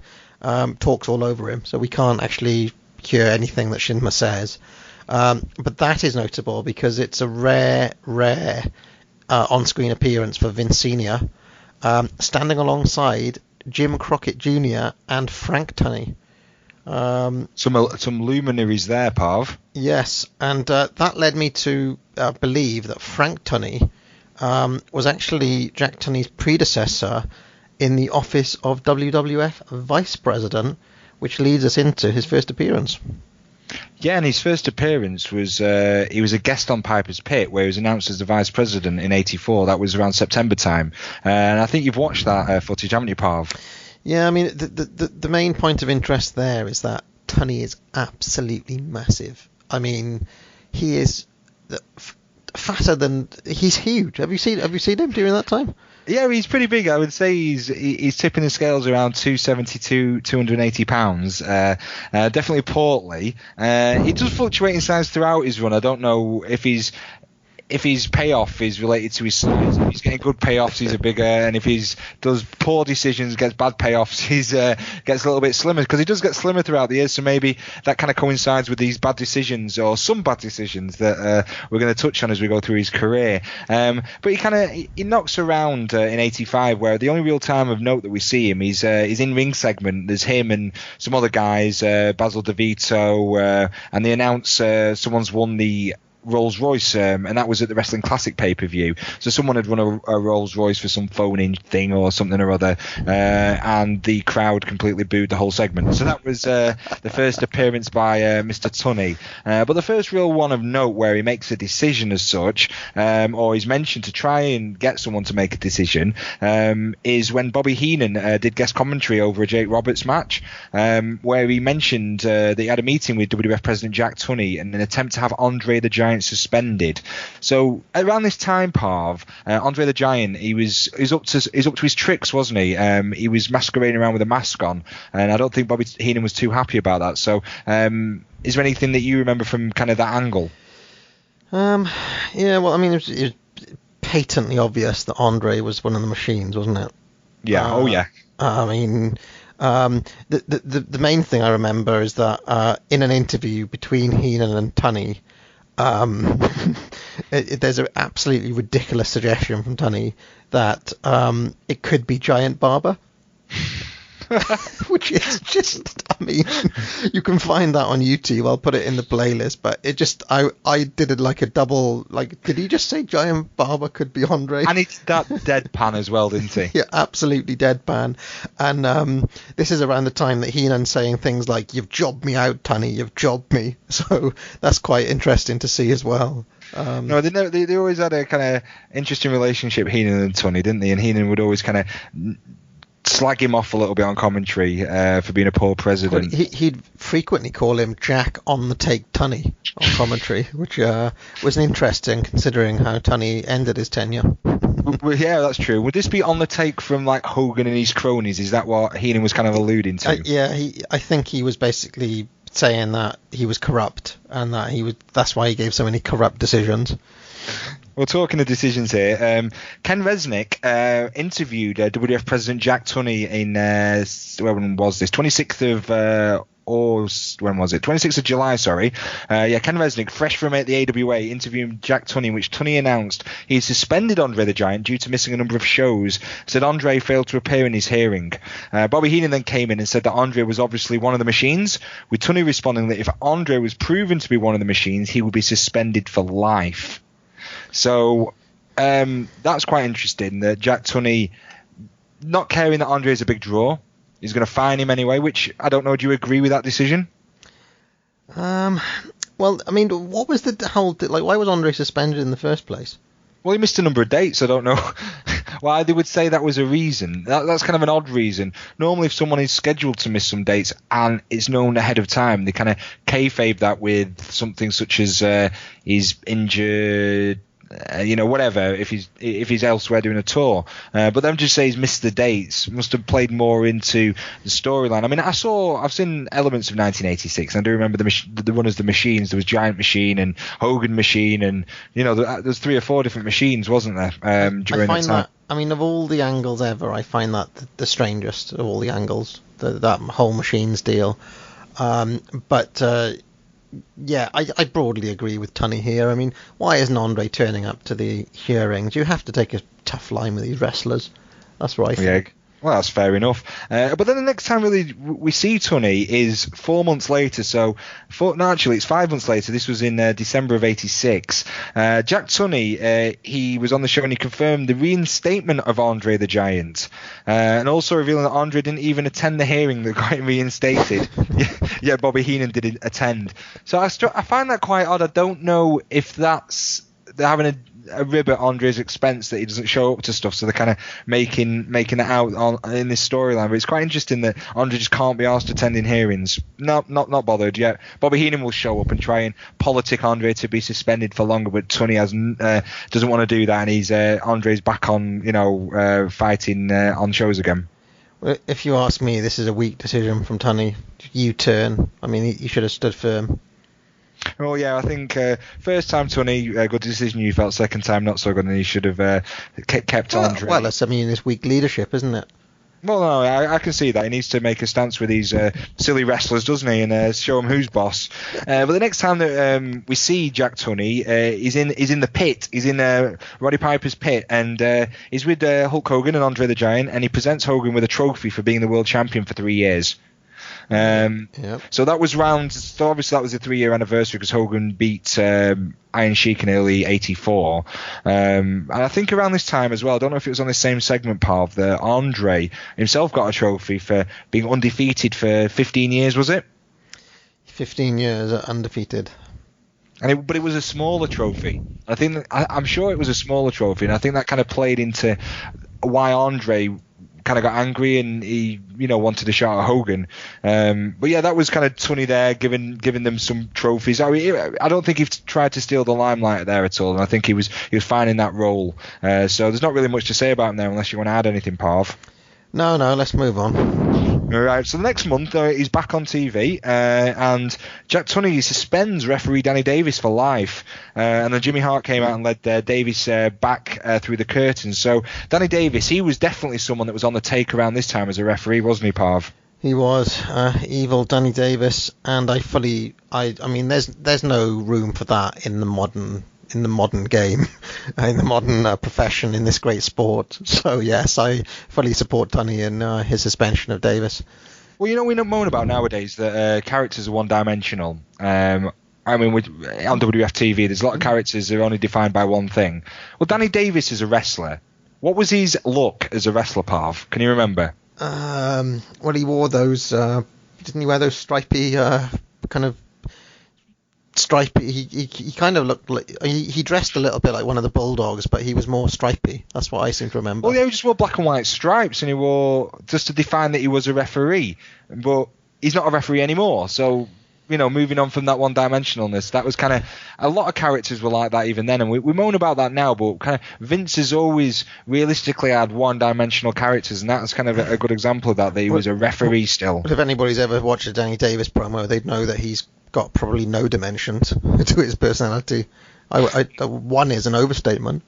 talks all over him, so we can't actually hear anything that Shinma says. But that is notable because it's a rare on-screen appearance for Vince Senior, standing alongside Jim Crockett Jr. and Frank Tunney. Some luminaries there, Parv. Yes, and that led me to believe that Frank Tunney was actually Jack Tunney's predecessor in the office of WWF Vice President, which leads us into his first appearance. Yeah, and his first appearance was he was a guest on Piper's Pit, where he was announced as the Vice President in '84. That was around September time, and I think you've watched that footage, haven't you, Parv? Yeah, I mean, the main point of interest there is that Tunney is absolutely massive. I mean, he is fatter than... He's huge. Have you seen him during that time? Yeah, he's pretty big. I would say he's tipping the scales around 272, 280 pounds. Definitely portly. He does fluctuate in size throughout his run. I don't know if he's if his payoff is related to his size, if he's getting good payoffs, he's a bigger, and if he does poor decisions, gets bad payoffs, he's gets a little bit slimmer, because he does get slimmer throughout the years. So maybe that kind of coincides with these bad decisions, or some bad decisions that we're going to touch on as we go through his career. But he knocks around in '85, where the only real time of note that we see him is his in-ring segment. There's him and some other guys, Basil DeVito, and they announce someone's won the Rolls-Royce, and that was at the Wrestling Classic pay-per-view. So someone had won a Rolls-Royce for some phone-in thing or something or other, and the crowd completely booed the whole segment. So that was the first appearance by Mr. Tunney. But the first real one of note where he makes a decision as such, or he's mentioned to try and get someone to make a decision, is when Bobby Heenan did guest commentary over a Jake Roberts match, where he mentioned that he had a meeting with WWF President Jack Tunney in an attempt to have Andre the Giant suspended. So around this time, Parv, Andre the Giant, he's up to his tricks, wasn't he? He was masquerading around with a mask on, and I don't think Bobby Heenan was too happy about that. So is there anything that you remember from kind of that angle? Yeah, well, I mean, it was patently obvious that Andre was one of the machines, wasn't it? Yeah. Yeah. I mean, the main thing I remember is that in an interview between Heenan and Tunney, there's an absolutely ridiculous suggestion from Tunney that it could be Giant Barber. Which is just, I mean, you can find that on YouTube. I'll put it in the playlist, but it just, I did it like a double, like, did he just say Giant Barber could be Andre? And it's that deadpan as well, didn't he? Yeah, absolutely deadpan. And this is around the time that Heenan's saying things like, "You've jobbed me out, Tunney, you've jobbed me." So that's quite interesting to see as well. No, they always had a kind of interesting relationship, Heenan and Tunney, didn't they? And Heenan would always kind of slag him off a little bit on commentary for being a poor president. He'd frequently call him Jack on the take Tunney on commentary, which was interesting considering how Tunney ended his tenure. Well, yeah, that's true. Would this be on the take from like Hogan and his cronies? Is that what Heenan was kind of alluding to? Yeah, I think he was basically saying that he was corrupt and that that's why he gave so many corrupt decisions. Well, talking of decisions here, Ken Resnick interviewed WWF President Jack Tunney in, when was this? 26th of July, sorry. Ken Resnick, fresh from the AWA, interviewing Jack Tunney, in which Tunney announced he suspended Andre the Giant due to missing a number of shows, said Andre failed to appear in his hearing. Bobby Heenan then came in and said that Andre was obviously one of the machines, with Tunney responding that if Andre was proven to be one of the machines, he would be suspended for life. So that's quite interesting that Jack Tunney, not caring that Andre is a big draw, is going to fine him anyway, which I don't know, do you agree with that decision? Well, I mean, what was the whole, like, why was Andre suspended in the first place? Well, he missed a number of dates. I don't know why they would say that was a reason. That's kind of an odd reason. Normally, if someone is scheduled to miss some dates and it's known ahead of time, they kind of kayfabe that with something such as he's injured, whatever, if he's elsewhere doing a tour. But them just say he's missed the dates must have played more into the storyline. I mean, I've seen elements of 1986, and I do remember the run as the machines. There was Giant Machine and Hogan Machine, and there's 3 or 4 different machines, wasn't there? During that time. I mean, of all the angles ever, I find that the strangest of all the angles, that whole machines deal. Yeah, I broadly agree with Tunney here. I mean, why isn't Andre turning up to the hearings? You have to take a tough line with these wrestlers. That's what I think. Yeah. Well, that's fair enough. But then the next time really we see Tunney is 4 months later. Actually, it's 5 months later. This was in December of '86. Jack Tunney, he was on the show and he confirmed the reinstatement of Andre the Giant, and also revealing that Andre didn't even attend the hearing that got him reinstated. Yeah, Bobby Heenan didn't attend. So I find that quite odd. I don't know if they're having a rib at Andre's expense that he doesn't show up to stuff, so they're kind of making it out in this storyline. But it's quite interesting that Andre just can't be asked attending hearings. Not bothered yet. Bobby Heenan will show up and try and politic Andre to be suspended for longer, but Tunney doesn't want to do that, and Andre's back on fighting on shows again. Well, if you ask me, this is a weak decision from Tunney. U-turn. I mean, he should have stood firm. Oh yeah, I think first time Tunney, good decision you felt. Second time not so good, and he should have kept Andre. Well, it's it's weak leadership, isn't it? Well, no, I can see that. He needs to make a stance with these silly wrestlers, doesn't he, and show them who's boss. But the next time that we see Jack Tunney, he's in the pit. He's in Roddy Piper's pit, and he's with Hulk Hogan and Andre the Giant, and he presents Hogan with a trophy for being the world champion for 3 years. So that was so obviously that was the 3-year anniversary because Hogan beat Iron Sheik in early '84, and I think around this time as well, I don't know if it was on the same segment, Parv, that Andre himself got a trophy for being undefeated for 15 years, was it? 15 years undefeated. But it was a smaller trophy. I'm sure it was a smaller trophy, and I think that kind of played into why Andre kind of got angry and he wanted to shout at Hogan, but yeah, that was kind of Tunney there giving them some trophies. I don't think he tried to steal the limelight there at all, and I think he was fine in that role, so there's not really much to say about him there unless you want to add anything, Parv. No, let's move on. All right, so the next month he's back on TV, and Jack Tunney suspends referee Danny Davis for life, and then Jimmy Hart came out and led Davis back through the curtains. So Danny Davis, he was definitely someone that was on the take around this time as a referee, wasn't he, Parv? He was evil Danny Davis, and I mean, there's no room for that in the modern game, in the modern profession, in this great sport. So yes, I fully support Tunney in his suspension of Davis. Well, we don't moan about nowadays that characters are one-dimensional. I mean, on WWF TV, there's a lot of characters that are only defined by one thing. Well, Danny Davis is a wrestler. What was his look as a wrestler, Parv? Can you remember? Well, he wore those. Didn't he wear those stripy kind of? Stripey. He kind of looked like he dressed a little bit like one of the Bulldogs, but he was more stripy. That's what I seem to remember. Well, yeah, he just wore black and white stripes, and he wore just to define that he was a referee. But he's not a referee anymore. So moving on from that one-dimensionalness, that was kind of a lot of characters were like that even then, and we moan about that now. But kind of Vince has always realistically had one-dimensional characters, and that's kind of a good example of that. That he was a referee still. But if anybody's ever watched a Danny Davis promo, they'd know that he's got probably no dimensions to his personality. One is an overstatement.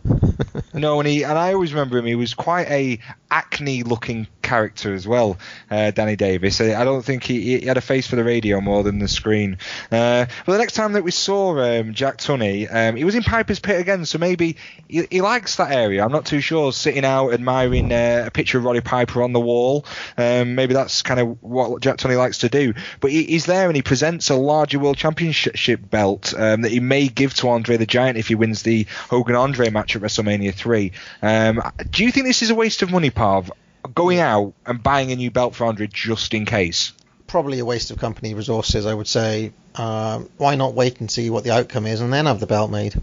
No, and I always remember him. He was quite a acne-looking character as well, Danny Davis. I don't think he had a face for the radio more than the screen. But the next time that we saw Jack Tunney, he was in Piper's Pit again, so maybe he likes that area. I'm not too sure. Sitting out admiring a picture of Roddy Piper on the wall. Maybe that's kind of what Jack Tunney likes to do. But he's there and he presents a larger World Championship belt that he may give to Andre the Giant if he wins the Hogan-Andre match at WrestleMania 3. Do you think this is a waste of money, Parv, going out and buying a new belt for Andre just in case? Probably a waste of company resources, I would say. Why not wait and see what the outcome is and then have the belt made?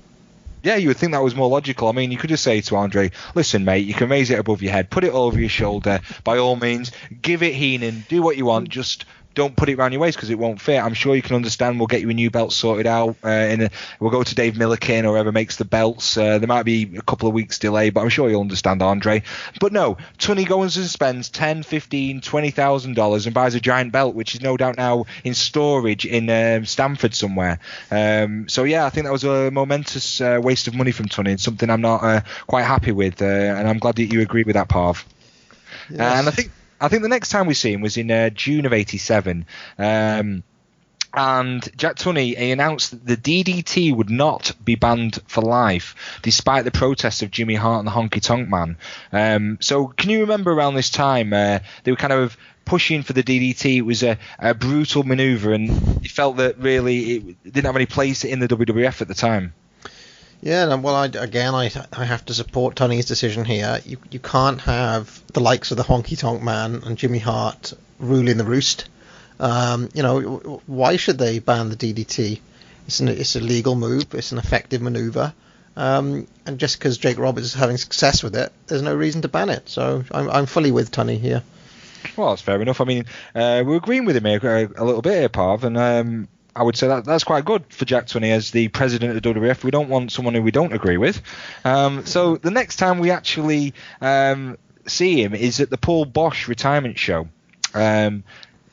Yeah, you would think that was more logical. I mean, you could just say to Andre, listen, mate, you can raise it above your head, put it over your shoulder, by all means, give it Heenan, do what you want, just don't put it around your waist because it won't fit. I'm sure you can understand. We'll get you a new belt sorted out. We'll go to Dave Milliken or whoever makes the belts. There might be a couple of weeks delay, but I'm sure you'll understand, Andre. But no, Tunney goes and spends $10,000, $15,000, $20,000 and buys a giant belt, which is no doubt now in storage in Stamford somewhere. So yeah, I think that was a momentous waste of money from Tunney, and something I'm not quite happy with. And I'm glad that you agree with that, Parv. Yes. And I think the next time we see him was in June of '87, and Jack Tunney, he announced that the DDT would not be banned for life, despite the protests of Jimmy Hart and the Honky Tonk Man. So can you remember around this time they were kind of pushing for the DDT? It was a brutal manoeuvre, and he felt that really it didn't have any place in the WWF at the time. Yeah, well, I have to support Tunney's decision here. You can't have the likes of the Honky Tonk Man and Jimmy Hart ruling the roost. Why should they ban the DDT? It's a legal move. It's an effective maneuver. And just because Jake Roberts is having success with it, there's no reason to ban it. So I'm fully with Tunney here. Well, that's fair enough. I mean, we're agreeing with him here a little bit here, Parv, and I would say that's quite good for Jack Tunney as the president of WWF. We don't want someone who we don't agree with. So the next time we actually see him is at the Paul Bosch retirement show.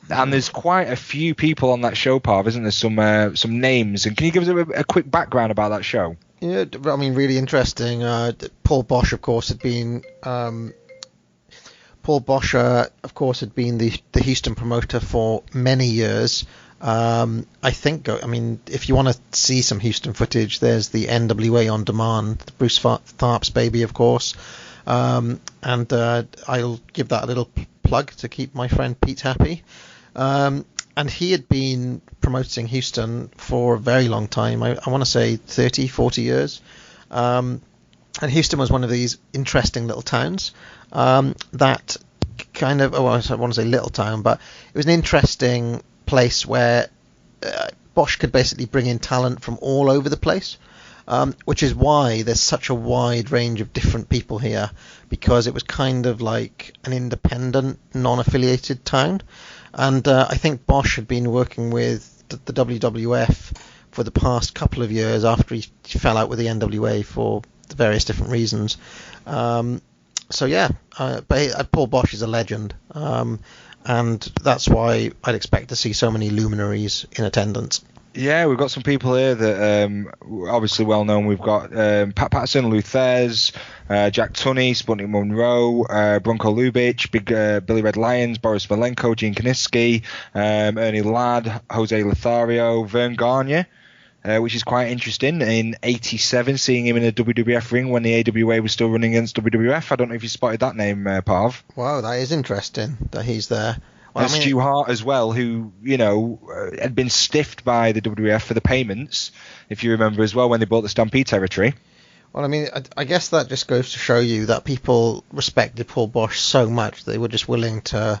And there's quite a few people on that show, Parv, isn't there? Some names. And can you give us a quick background about that show? Yeah, I mean, really interesting. Paul Bosch, of course, had been the Houston promoter for many years. I think, I mean, if you want to see some Houston footage, there's the NWA On Demand, the Bruce Tharp's baby, of course. And I'll give that a little plug to keep my friend Pete happy. And he had been promoting Houston for a very long time. I want to say 30, 40 years. And Houston was one of these interesting little towns that kind of, I want to say little town, but it was an interesting place where Bosch could basically bring in talent from all over the place, which is why there's such a wide range of different people here, because it was kind of like an independent, non-affiliated town. And I think Bosch had been working with the WWF for the past couple of years after he fell out with the NWA for the various different reasons. Paul Bosch is a legend, and that's why I'd expect to see so many luminaries in attendance. Yeah, we've got some people here that obviously well known. We've got Pat Patterson, Luthez, Jack Tunney, Sputnik Monroe, Bronco Lubitsch, Big Billy Red Lions, Boris Malenko, Gene Kaniski, Ernie Ladd, Jose Lothario, Vern Gagne, which is quite interesting. In '87, seeing him in a WWF ring when the AWA was still running against WWF. I don't know if you spotted that name, Parv. Wow, that is interesting that he's there. Well, Stu Hart as well, who, had been stiffed by the WWF for the payments, if you remember as well, when they bought the Stampede territory. Well, I mean, I guess that just goes to show you that people respected Paul Bosch so much they were just willing to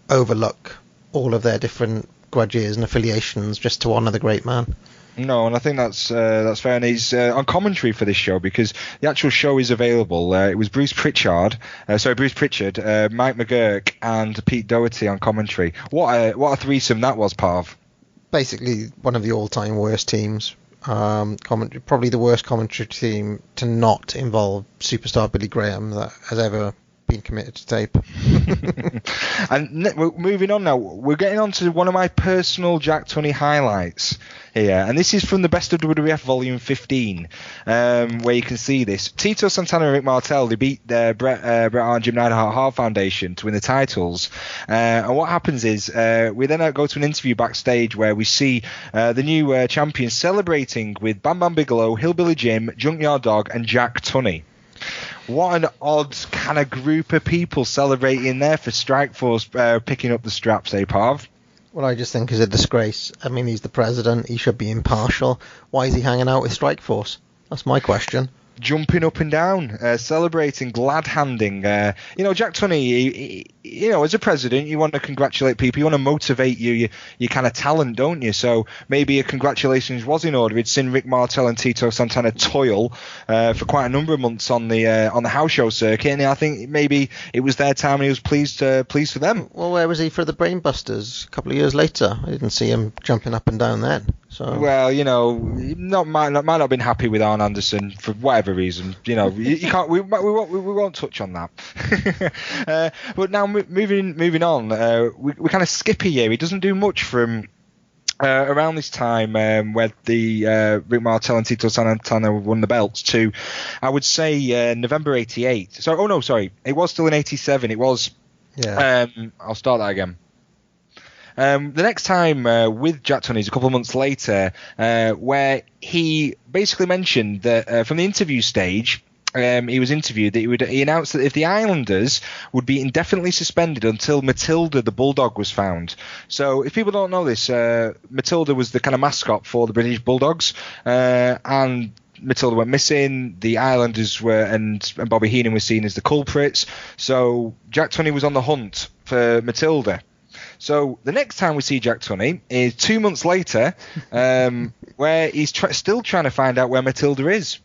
overlook all of their different grudges and affiliations just to honour the great man. No, and I think that's fair. And he's on commentary for this show, because the actual show is available. It was Bruce Pritchard, Mike McGurk, and Pete Doherty on commentary. What a threesome that was, Parv. Basically, one of the all-time worst teams. Probably the worst commentary team to not involve superstar Billy Graham that has ever been committed to tape. And we're moving on now. We're getting on to one of my personal Jack Tunney highlights here, and this is from the Best of WWF Volume 15, where you can see this. Tito Santana and Rick Martel, they beat Bret Hart and Jim Neidhart Hart Foundation to win the titles. And what happens is we then go to an interview backstage where we see the new champions celebrating with Bam Bam Bigelow, Hillbilly Jim, Junkyard Dog, and Jack Tunney. What an odd kind of group of people celebrating there for Strikeforce picking up the straps, Parv? Well, I just think it's a disgrace. I mean, he's the president. He should be impartial. Why is he hanging out with Strikeforce? That's my question. Jumping up and down, celebrating, glad-handing. Jack Tunney, as a president, you want to congratulate people. You want to motivate your kind of talent, don't you? So maybe a congratulations was in order. He'd seen Rick Martel and Tito Santana toil for quite a number of months on the house show circuit, and I think maybe it was their time and he was pleased for them. Well, where was he for the Brainbusters a couple of years later? I didn't see him jumping up and down then. So. Well, might not have been happy with Arn Anderson for whatever reason. You can't. We won't touch on that. But now moving on, we kind of skip a year. He doesn't do much from around this time where the Rick Martel and Tito Santana won the belts to, I would say, November '88. Sorry, it was still in '87. It was. Yeah. I'll start that again. The next time with Jack Tunney is a couple of months later, where he basically mentioned that from the interview stage, he was interviewed that he announced that if the Islanders would be indefinitely suspended until Matilda the Bulldog was found. So if people don't know this, Matilda was the kind of mascot for the British Bulldogs, and Matilda went missing. The Islanders were and Bobby Heenan was seen as the culprits. So Jack Tunney was on the hunt for Matilda. So the next time we see Jack Tunney is 2 months later, where he's still trying to find out where Matilda is.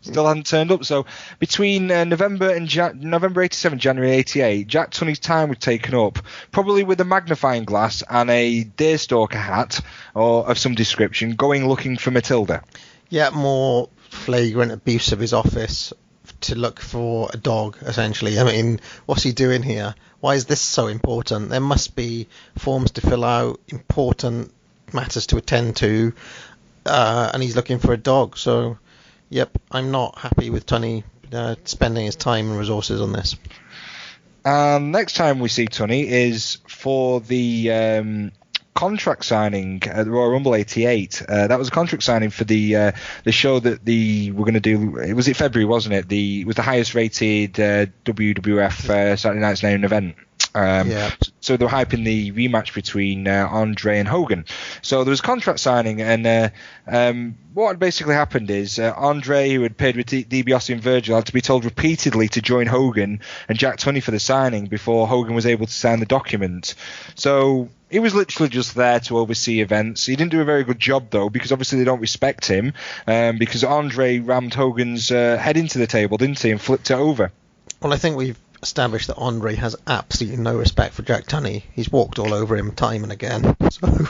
Still hasn't turned up. So between November '87, January '88, Jack Tunney's time was taken up, probably with a magnifying glass and a deerstalker hat or of some description, going looking for Matilda. Yeah, more flagrant abuse of his office to look for a dog, essentially. I mean, what's he doing here? Why is this so important? There must be forms to fill out, important matters to attend to, and he's looking for a dog. So, yep, I'm not happy with Tunney spending his time and resources on this. Next time we see Tunney is for the contract signing at the Royal Rumble '88. That was a contract signing for the show that we're going to do. It was February, wasn't it? It was the highest rated WWF Saturday Night's Main Event. So they were hyping the rematch between Andre and Hogan. So there was contract signing, and what had basically happened is Andre, who had paired with DiBiase and Virgil, had to be told repeatedly to join Hogan and Jack Tunney for the signing before Hogan was able to sign the document. So he was literally just there to oversee events. He didn't do a very good job, though, because obviously they don't respect him, because Andre rammed Hogan's head into the table, didn't he, and flipped it over. Well, I think we've established that Andre has absolutely no respect for Jack Tunney. He's walked all over him time and again. So.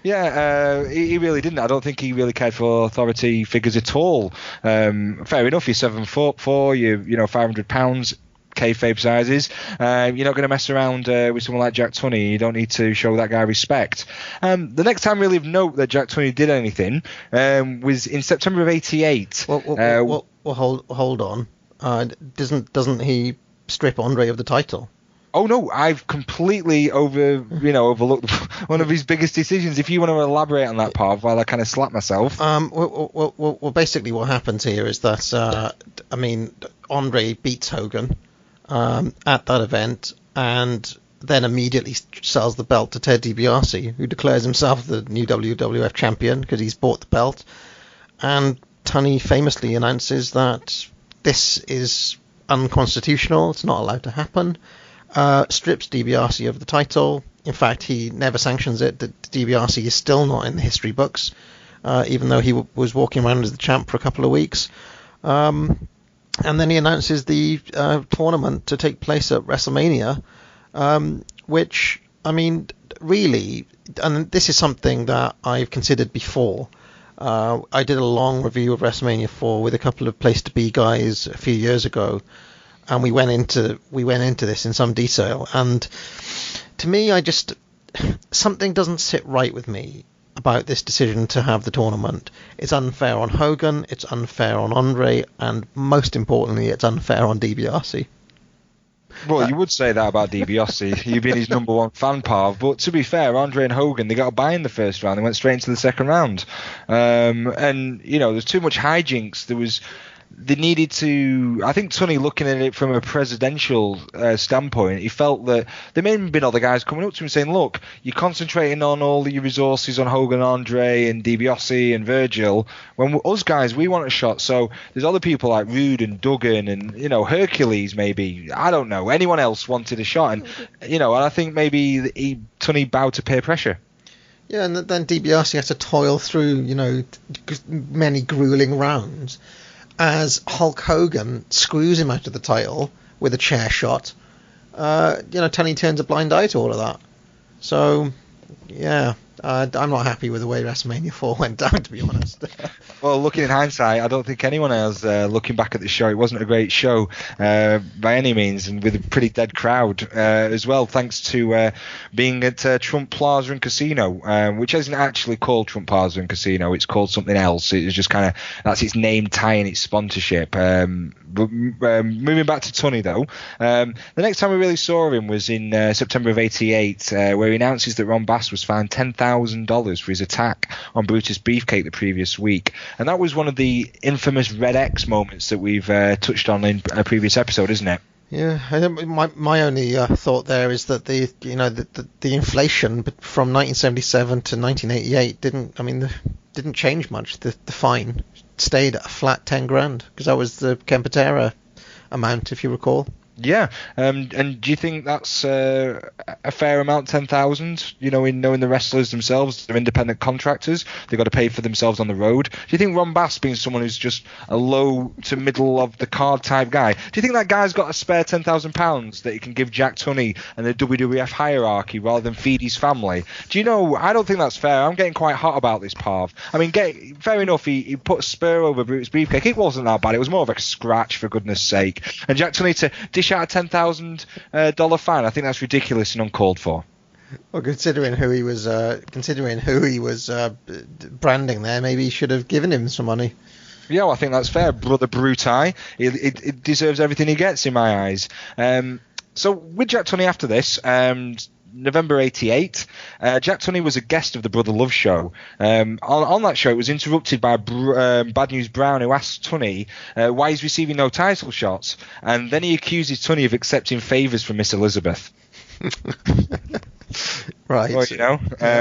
Yeah, he really didn't. I don't think he really cared for authority figures at all. Fair enough, you're 7'4", you're 500 pounds. Kayfabe sizes. You're not going to mess around with someone like Jack Tunney. You don't need to show that guy respect. The next time really of note that Jack Tunney did anything was in September of '88. Well, hold on. Doesn't he strip Andre of the title? Oh no, I've completely overlooked one of his biggest decisions. If you want to elaborate on that, Parv, while I kind of slap myself. Well, basically what happens here is that Andre beats Hogan at that event, and then immediately sells the belt to Ted DiBiase, who declares himself the new WWF champion because he's bought the belt. And Tunney famously announces that this is unconstitutional, it's not allowed to happen, strips DiBiase of the title. In fact, he never sanctions it. DiBiase is still not in the history books, even though he was walking around as the champ for a couple of weeks. And then he announces the tournament to take place at WrestleMania, which, I mean, really, and this is something that I've considered before. I did a long review of WrestleMania 4 with a couple of Place to Be guys a few years ago, and we went into this in some detail. And to me, something doesn't sit right with me about this decision to have the tournament. It's unfair on Hogan, it's unfair on Andre, and most importantly, it's unfair on DiBiase. Well, you would say that about DiBiase. You've been his number one fan, Parv. But to be fair, Andre and Hogan, they got a bye in the first round. They went straight into the second round. And, there's too much hijinks. They needed to... I think Tunney, looking at it from a presidential standpoint, he felt that there may have been other guys coming up to him saying, look, you're concentrating on all your resources on Hogan, Andre, and DiBiase and Virgil, when us guys, we want a shot. So there's other people like Rude and Duggan and, Hercules maybe. I don't know. Anyone else wanted a shot. And, and I think maybe Tunney bowed to peer pressure. Yeah, and then DiBiase had to toil through, many grueling rounds as Hulk Hogan screws him out of the title with a chair shot. Tunney turns a blind eye to all of that. So, yeah, I'm not happy with the way WrestleMania 4 went down, to be honest. Well, looking in hindsight, I don't think anyone else, looking back at the show, it wasn't a great show by any means, and with a pretty dead crowd as well, thanks to being at Trump Plaza and Casino, which isn't actually called Trump Plaza and Casino, it's called something else. It's just kind of, that's its name tying its sponsorship. But moving back to Tunney, though, the next time we really saw him was in September of '88, where he announces that Ron Bass was fined $10,000 for his attack on Brutus Beefcake the previous week. And that was one of the infamous Red X moments that we've touched on in a previous episode, isn't it? Yeah, my only thought there is that the inflation from 1977 to 1988 didn't change much. The fine stayed at a flat 10 grand because that was the Kempatera amount, if you recall. Yeah, and do you think that's a fair amount, 10,000? You know, in knowing the wrestlers themselves, they're independent contractors, they've got to pay for themselves on the road. Do you think Ron Bass, being someone who's just a low to middle of the card type guy, do you think that guy's got a spare £10,000 that he can give Jack Tunney and the WWF hierarchy rather than feed his family? Do you know? I don't think that's fair. I'm getting quite hot about this, Parv. I mean, fair enough. He put a spur over Brute's beefcake. It wasn't that bad. It was more of a scratch, for goodness sake. And Jack Tunney to dish out a $10,000 fine, I think that's ridiculous and uncalled for. Well, considering who he was branding there, maybe he should have given him some money. Yeah, well, I think that's fair, brother Brutai. It deserves everything he gets in my eyes. So with Jack Tunney after this, November 88, Jack Tunney was a guest of the Brother Love show. On that show, it was interrupted by Bad News Brown, who asked Tunney why he's receiving no title shots, and then he accuses Tunney of accepting favours from Miss Elizabeth. Right. Well, you know,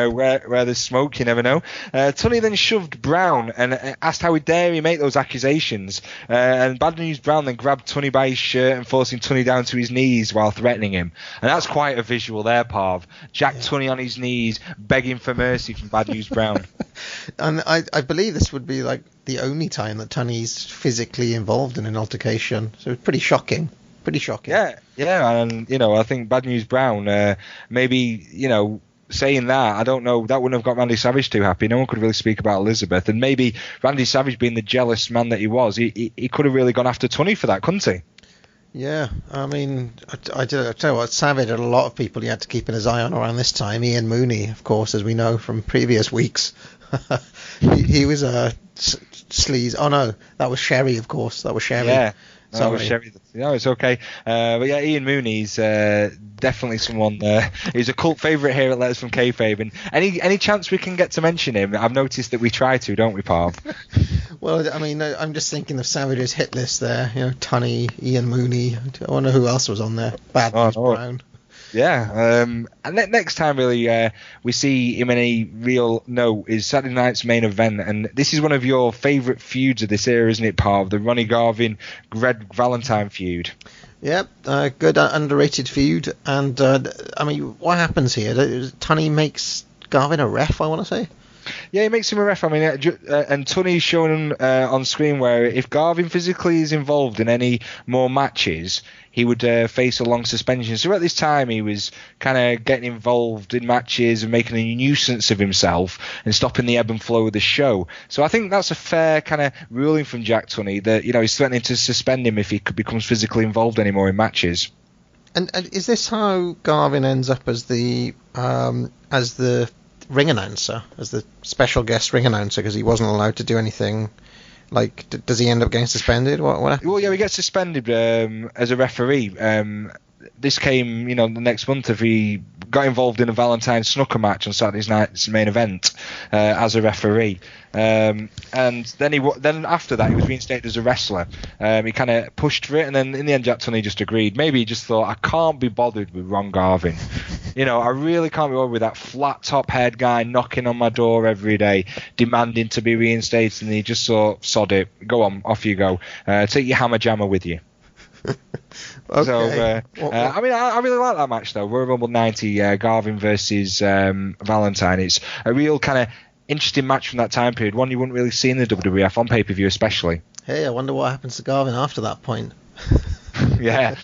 where there's smoke, you never know. Tunney then shoved Brown and asked how dare he make those accusations. And Bad News Brown then grabbed Tunney by his shirt and forcing Tunney down to his knees while threatening him. And that's quite a visual there, Parv. Jack Tunney on his knees, begging for mercy from Bad News Brown. And I believe this would be like the only time that Tunney's physically involved in an altercation. So it's pretty shocking. Yeah, and you know, I think Bad News Brown, maybe, you know, saying that, I don't know, that wouldn't have got Randy Savage too happy. No one could really speak about Elizabeth, and maybe Randy Savage, being the jealous man that he was, he could have really gone after Tunney for that, couldn't he? Yeah, I mean, I tell you what, Savage had a lot of people he had to keep his eye on around this time. Ian Mooney, of course, as we know from previous weeks. he was a sleaze. Oh no, that was Sherry, of course. That was Sherry. Yeah. Sorry. Sherry. No, it's okay. But yeah, Ian Mooney's definitely someone. He's a cult favourite here at Letters from Kayfabe, and any chance we can get to mention him, I've noticed that we try to, don't we, Parv? Well, I mean, I'm just thinking of Savage's hit list there. You know, Tunney, Ian Mooney. I wonder who else was on there. Bad News Brown. Yeah, and next time really we see him in a real note is Saturday night's main event, and this is one of your favourite feuds of this era, isn't it, Parv? The Ronnie Garvin Greg Valentine feud. Yep, good underrated feud, and I mean, what happens here? Tunney makes Garvin a ref, I want to say. Yeah, he makes him a ref. I mean, and Tunney's showing on screen where if Garvin physically is involved in any more matches, he would face a long suspension. So at this time, he was kind of getting involved in matches and making a nuisance of himself and stopping the ebb and flow of the show. So I think that's a fair kind of ruling from Jack Tunney that, you know, he's threatening to suspend him if he becomes physically involved anymore in matches. And is this how Garvin ends up as the ring announcer, as the special guest ring announcer, because he wasn't allowed to do anything? Like, does he end up getting suspended? What happened? Well, yeah, he gets suspended as a referee. This came, you know, the next month if he got involved in a Valentine snooker match on Saturday night's main event as a referee. And then after that, he was reinstated as a wrestler. He kind of pushed for it, and then in the end, Jack Tunney just agreed. Maybe he just thought, I can't be bothered with Ron Garvin. You know, I really can't be bothered with that flat top head guy knocking on my door every day, demanding to be reinstated. And he just thought, sod it, go on, off you go. Take your hammer jammer with you. Okay. So, I mean, I really like that match, though. Royal Rumble 90, Garvin versus Valentine. It's a real kind of interesting match from that time period, one you wouldn't really see in the WWF on pay-per-view especially. Hey, I wonder what happens to Garvin after that point. Yeah,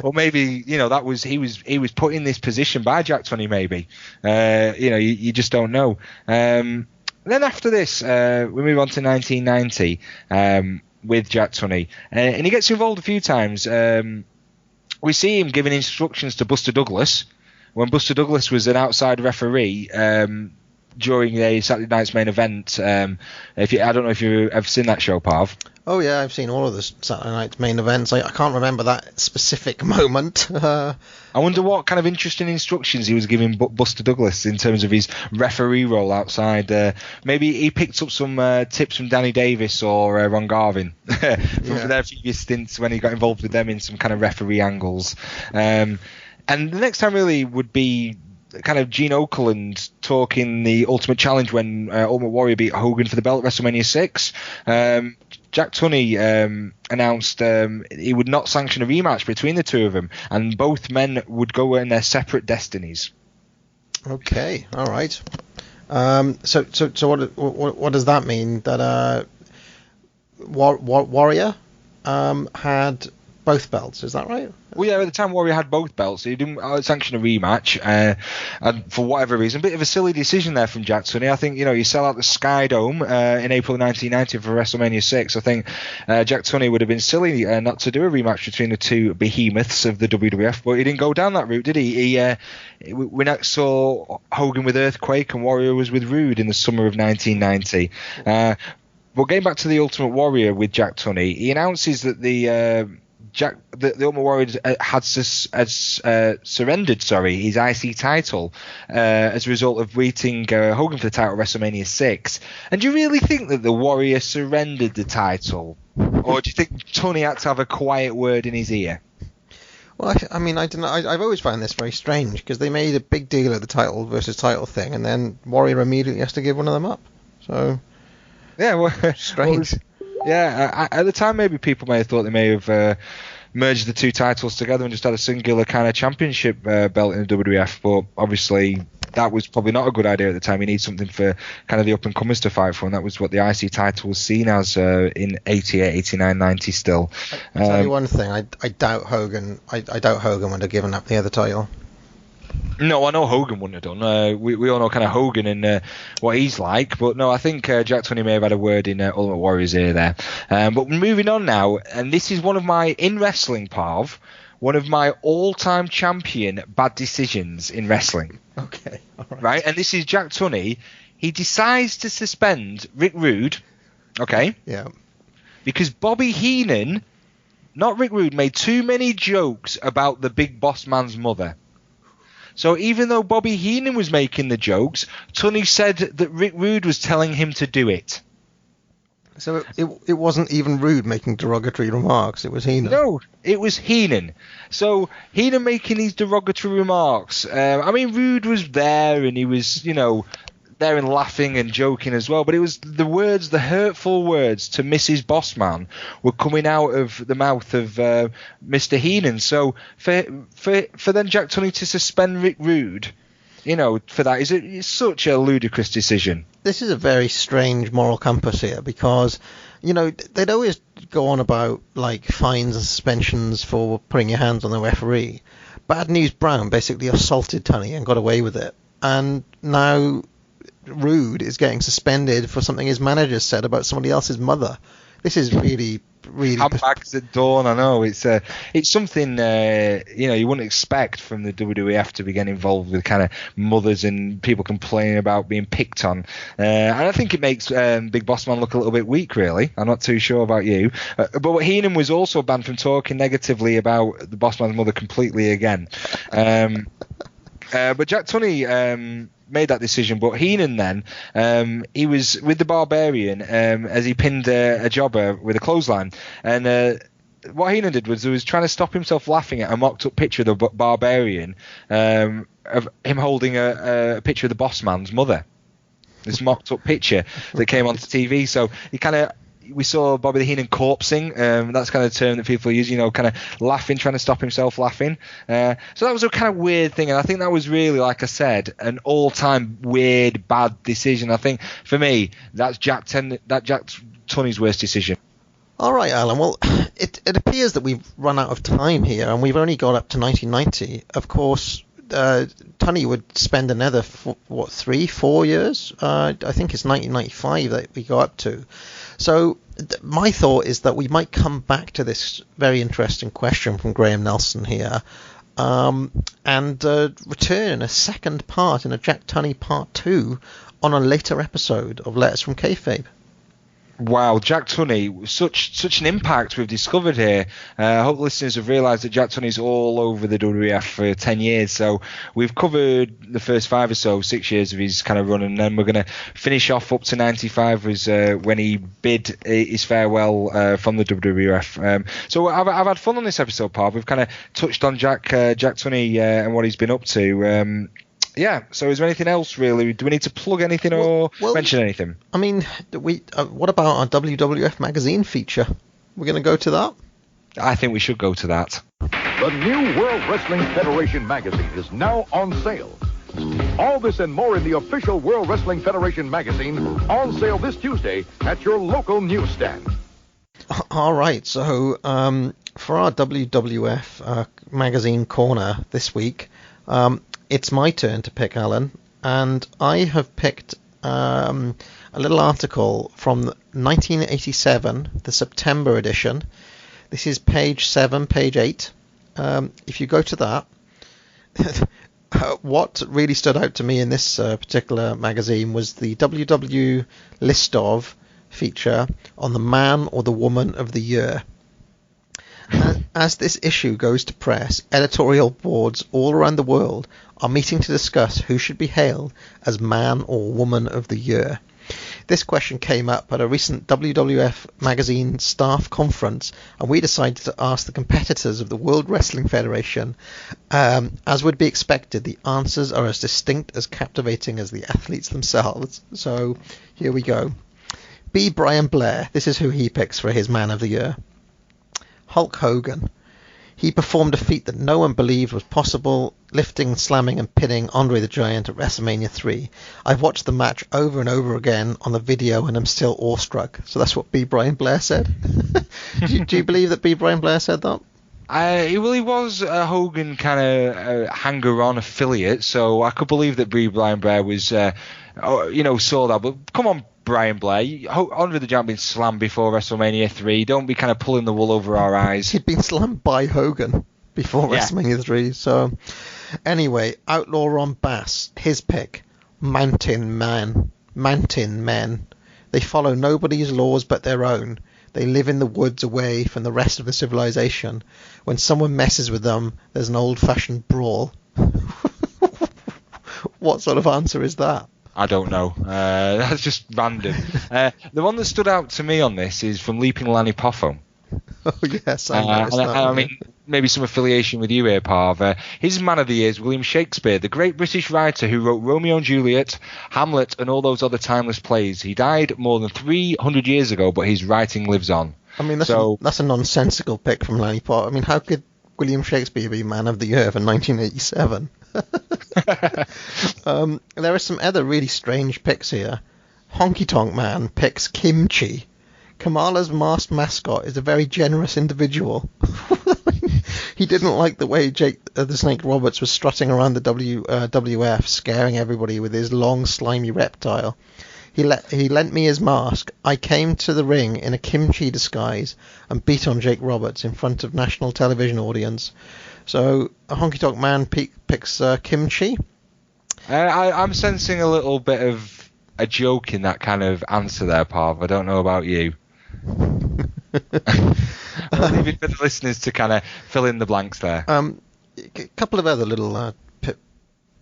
or maybe, you know, that was he was put in this position by Jack Tunney. Maybe, you know, you just don't know. Then after this, we move on to 1990 with Jack Tunney, and he gets involved a few times. We see him giving instructions to Buster Douglas when Buster Douglas was an outside referee during a Saturday night's main event. I don't know if you've ever seen that show, Parv. Oh yeah, I've seen all of the Saturday night's main events. I can't remember that specific moment. I wonder what kind of interesting instructions he was giving Buster Douglas in terms of his referee role outside. Maybe he picked up some tips from Danny Davis or Ron Garvin from their previous stints when he got involved with them in some kind of referee angles. And the next time really would be kind of Gene Okerlund talking the Ultimate Challenge when Ultimate Warrior beat Hogan for the belt at WrestleMania 6. Jack Tunney announced he would not sanction a rematch between the two of them, and both men would go in their separate destinies. Okay, all right. So what does that mean? That Warrior had both belts, is that right? Well, yeah, at the time Warrior had both belts. He didn't sanction a rematch, and for whatever reason, a bit of a silly decision there from Jack Tunney. I think, you sell out the Sky Dome in April 1990 for WrestleMania 6. I think Jack Tunney would have been silly not to do a rematch between the two behemoths of the WWF, but he didn't go down that route, did he? We next saw Hogan with Earthquake and Warrior was with Rude in the summer of 1990. But getting back to the Ultimate Warrior with Jack Tunney, he announces that the Ultimate Warrior had surrendered his IC title as a result of beating Hogan for the title at WrestleMania 6. And do you really think that the Warrior surrendered the title? Or do you think Tunney had to have a quiet word in his ear? Well, I mean, I don't know. I've always found this very strange, because they made a big deal of the title versus title thing, and then Warrior immediately has to give one of them up. So, yeah, well, strange. Yeah, at the time, maybe people may have thought they may have merged the two titles together and just had a singular kind of championship belt in the WWF, but obviously that was probably not a good idea at the time. You need something for kind of the up-and-comers to fight for, and that was what the IC title was seen as in 88, 89, 90 still. I'll tell you one thing, I doubt Hogan would have given up the other title. No, I know Hogan wouldn't have done. We all know kind of Hogan and what he's like, but no, I think Jack Tunney may have had a word in Ultimate Warrior's ear there. But moving on now, and this is one of my, in wrestling, Parv, one of my all-time champion bad decisions in wrestling. Okay, all right. Right, and this is Jack Tunney. He decides to suspend Rick Rude, okay? Yeah. Because Bobby Heenan, not Rick Rude, made too many jokes about the Big Boss Man's mother. So even though Bobby Heenan was making the jokes, Tunney said that Rick Rude was telling him to do it. So it wasn't even Rude making derogatory remarks, it was Heenan? No, it was Heenan. So Heenan making these derogatory remarks. I mean, Rude was there and he was, there and laughing and joking as well, but it was the words, the hurtful words to Mrs. Bossman were coming out of the mouth of Mr. Heenan. So for then Jack Tunney to suspend Rick Rude, for that it's such a ludicrous decision. This is a very strange moral compass here, because they'd always go on about like fines and suspensions for putting your hands on the referee. Bad News Brown basically assaulted Tunney and got away with it, and now Rude is getting suspended for something his manager said about somebody else's mother. This is really handbags at dawn. I know it's something you wouldn't expect from the WWF to be getting involved with kind of mothers and people complaining about being picked on, and I think it makes Big Boss Man look a little bit weak, really. I'm not too sure about you, but Heenan was also banned from talking negatively about the Boss Man's mother completely again. But Jack Tunney made that decision, but Heenan then he was with the Barbarian as he pinned a jobber with a clothesline, and what Heenan did was he was trying to stop himself laughing at a mocked up picture of the Barbarian, of him holding a picture of the Boss Man's mother, this mocked up picture that came onto TV. So we saw Bobby the Heenan corpsing. That's kind of the term that people use, kind of laughing, trying to stop himself laughing. So that was a kind of weird thing, and I think that was really, like I said, an all-time weird, bad decision. I think, for me, that's Jack Tunney's worst decision. All right, Alan. Well, it appears that we've run out of time here, and we've only got up to 1990. Of course, Tunney would spend another 3-4 years. I think it's 1995 that we go up to. So my thought is that we might come back to this very interesting question from Graham Nelson here, and return in a second part, in a Jack Tunney part 2, on a later episode of Letters from Kayfabe. Wow, Jack Tunney, such an impact we've discovered here. I hope listeners have realised that Jack Tunney's all over the WWF for 10 years. So we've covered the first 5 or so, 6 years of his kind of run, and then we're going to finish off up to 95 when he bid his farewell from the WWF. So I've had fun on this episode, Parv. We've kind of touched on Jack Tunney and what he's been up to. Yeah, so is there anything else, really? Do we need to plug anything or mention anything? I mean, what about our WWF Magazine feature? We're going to go to that? I think we should go to that. The new World Wrestling Federation magazine is now on sale. All this and more in the official World Wrestling Federation magazine, on sale this Tuesday at your local newsstand. All right, so for our WWF magazine corner this week, it's my turn to pick, Alan, and I have picked a little article from 1987, the September edition. This is page 7, page 8. If you go to that, what really stood out to me in this particular magazine was the WW List Of feature on the man or the woman of the year. As this issue goes to press, editorial boards all around the world are meeting to discuss who should be hailed as man or woman of the year. This question came up at a recent WWF Magazine staff conference, and we decided to ask the competitors of the World Wrestling Federation. As would be expected, the answers are as distinct as captivating as the athletes themselves. So here we go. B. Brian Blair, this is who he picks for his man of the year. Hulk Hogan. He performed a feat that no one believed was possible, lifting, slamming and pinning Andre the Giant at WrestleMania 3. I've watched the match over and over again on the video and I'm still awestruck. So that's what B. Brian Blair said. do you believe that B. Brian Blair said that? He was a Hogan kind of hanger-on affiliate, so I could believe that B. Brian Blair was, saw that. But come on, Brian Blair, Andre the Giant been slammed before WrestleMania 3. Don't be kind of pulling the wool over our eyes. He'd been slammed by Hogan before WrestleMania 3. So anyway, Outlaw Ron Bass, his pick, Mountain Men. They follow nobody's laws but their own. They live in the woods away from the rest of the civilization. When someone messes with them, there's an old-fashioned brawl. What sort of answer is that? I don't know. That's just random. The one that stood out to me on this is from Leaping Lanny Poffo. Oh, yes, I noticed that. I mean, maybe some affiliation with you here, Parv. His man of the year is William Shakespeare, the great British writer who wrote Romeo and Juliet, Hamlet, and all those other timeless plays. He died more than 300 years ago, but his writing lives on. I mean, that's a nonsensical pick from Lanny Poffo. I mean, how could William Shakespeare be man of the year for 1987? There are some other really strange picks here. Honky Tonk Man picks kimchi. Kamala's masked mascot is a very generous individual. He didn't like the way Jake the Snake Roberts was strutting around the WWF, scaring everybody with his long, slimy reptile. He lent me his mask. I came to the ring in a kimchi disguise and beat on Jake Roberts in front of national television audience. So a Honky Tonk Man picks kimchi. I'm sensing a little bit of a joke in that kind of answer there, Parv. I don't know about you. I'll leave it for the listeners to kind of fill in the blanks there. A couple of other little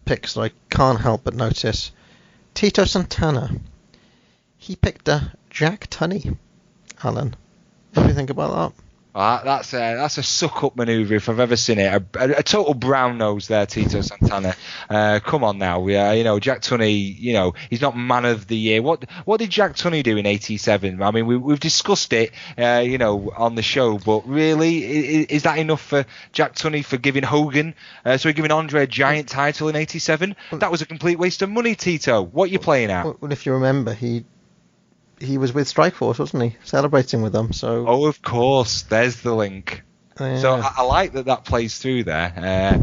picks that I can't help but notice. Tito Santana. He picked Jack Tunney. Alan, what do you think about that? That's a suck-up manoeuvre if I've ever seen it. A total brown nose there, Tito Santana. Come on now, Jack Tunney. He's not man of the year. What did Jack Tunney do in '87? I mean, we've discussed it, on the show. But really, is that enough for Jack Tunney for giving Hogan? So giving Andre a giant title in '87? That was a complete waste of money, Tito. What are you playing at? Well, if you remember, he was with Strikeforce, wasn't he? Celebrating with them. So. Oh, of course. There's the link. Yeah. So I like that plays through there.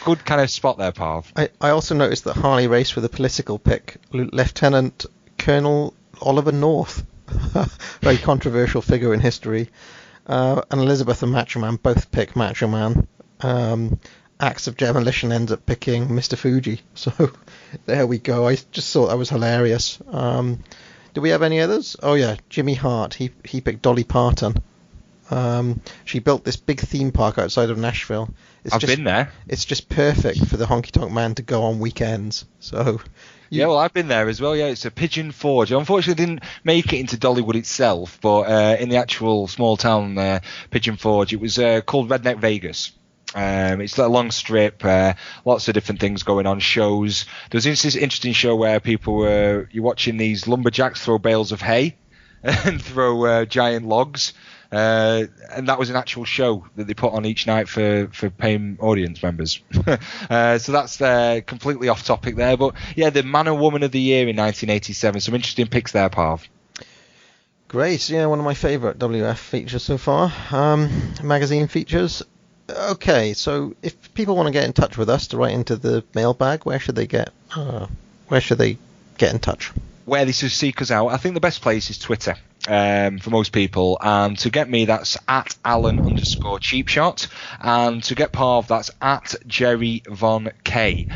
Good kind of spot there, Parv. I also noticed that Harley raced with a political pick. Lieutenant Colonel Oliver North. Very controversial figure in history. And Elizabeth and Macho Man both pick Macho Man. Acts of Demolition ends up picking Mr. Fuji. So there we go. I just thought that was hilarious. Do we have any others? Oh yeah, Jimmy Hart. He picked Dolly Parton. She built this big theme park outside of Nashville. I've been there. It's just perfect for the Honky Tonk Man to go on weekends. So. Yeah, well, I've been there as well. Yeah, it's a Pigeon Forge. Unfortunately, didn't make it into Dollywood itself, but in the actual small town Pigeon Forge, it was called Redneck Vegas. It's a long strip, lots of different things going on, shows. There was this interesting show where you're watching these lumberjacks throw bales of hay and throw giant logs. And that was an actual show that they put on each night for paying audience members. So that's completely off topic there. But yeah, the Man and Woman of the Year in 1987. Some interesting picks there, Parv. Great. Yeah, one of my favourite WWF features so far. Magazine features. Okay, so if people want to get in touch with us to write into the mailbag, where should they get in touch? Where they should seek us out, I think the best place is Twitter. For most people, and to get me, that's at Allan_cheapshot, and to get Parv, that's at Jerry Von K.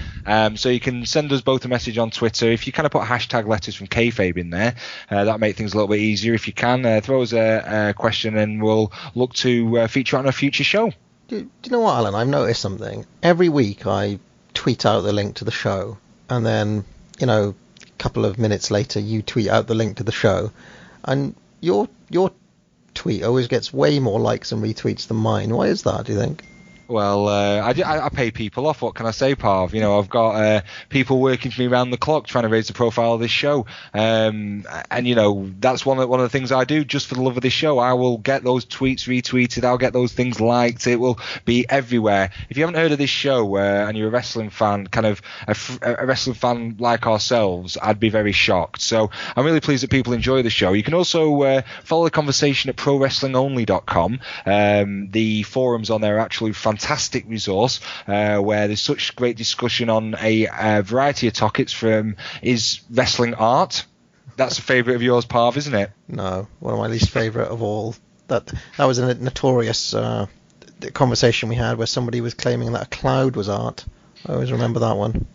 So you can send us both a message on Twitter. If you kind of put hashtag letters from Kayfabe in there, that'll make things a little bit easier. If you can, throw us a question and we'll look to feature on a future show. Do you know what, Alan? I've noticed something. Every week I tweet out the link to the show, and then, a couple of minutes later you tweet out the link to the show, and your tweet always gets way more likes and retweets than mine. Why is that, do you think? Well, I pay people off. What can I say, Parv? I've got people working for me around the clock trying to raise the profile of this show. And that's one of the things I do just for the love of this show. I will get those tweets retweeted. I'll get those things liked. It will be everywhere. If you haven't heard of this show and you're a wrestling fan, kind of a wrestling fan like ourselves, I'd be very shocked. So I'm really pleased that people enjoy the show. You can also follow the conversation at prowrestlingonly.com. The forums on there are actually fantastic resource where there's such great discussion on a variety of topics from is wrestling art. That's a favourite of yours, Parv, isn't it? No, one of my least favourite of all. That was a notorious conversation we had where somebody was claiming that a cloud was art. I always remember that one.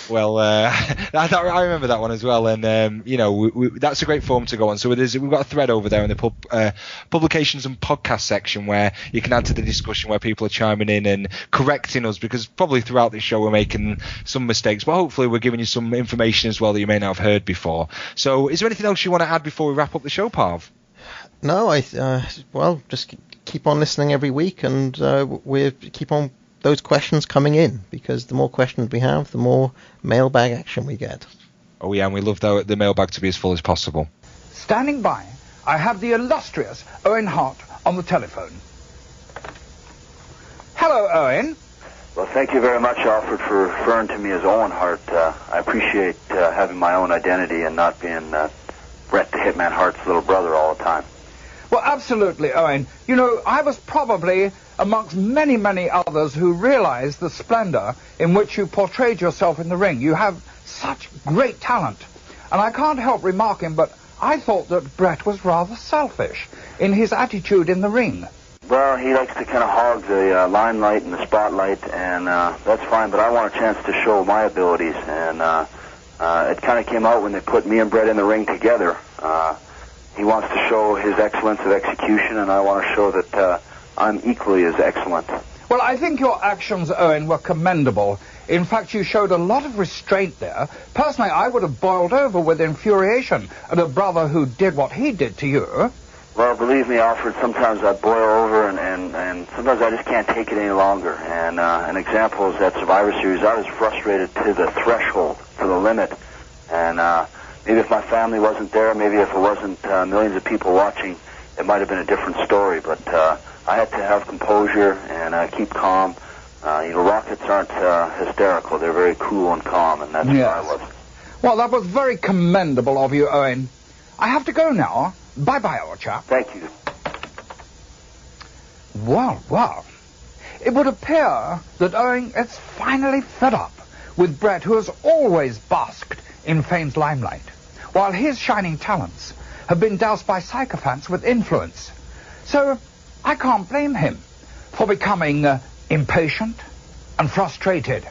Well, I remember that one as well, and that's a great forum to go on. So we've got a thread over there in the publications and podcast section where you can add to the discussion where people are chiming in and correcting us, because probably throughout this show we're making some mistakes, but hopefully we're giving you some information as well that you may not have heard before. So is there anything else you want to add before we wrap up the show, Parv? No, just keep on listening every week, and we keep on those questions coming in, because the more questions we have, the more mailbag action we get. Oh yeah, and we love the mailbag to be as full as possible. Standing by, I have the illustrious Owen Hart on the telephone. Hello, Owen. Well, thank you very much, Alfred, for referring to me as Owen Hart. I appreciate having my own identity and not being Bret the Hitman Hart's little brother all the time. Well, absolutely, Owen. I was probably amongst many, many others who realized the splendor in which you portrayed yourself in the ring. You have such great talent. And I can't help remarking, but I thought that Bret was rather selfish in his attitude in the ring. Well, he likes to kind of hog the limelight and the spotlight, and that's fine, but I want a chance to show my abilities. And it kind of came out when they put me and Bret in the ring together. He wants to show his excellence of execution, and I want to show that I'm equally as excellent. Well, I think your actions, Owen, were commendable. In fact, you showed a lot of restraint there. Personally, I would have boiled over with infuriation at a brother who did what he did to you. Well, believe me, Alfred, sometimes I boil over, and sometimes I just can't take it any longer. And an example is that Survivor Series. I was frustrated to the threshold, to the limit. And maybe if my family wasn't there, maybe if it wasn't millions of people watching, it might have been a different story. But I had to have composure and keep calm. Rockets aren't hysterical. They're very cool and calm, and that's what I was. Well, that was very commendable of you, Owen. I have to go now. Bye-bye, old chap. Thank you. Well. It would appear that Owen is finally fed up with Bret, who has always basked in fame's limelight, while his shining talents have been doused by sycophants with influence. So I can't blame him for becoming impatient and frustrated.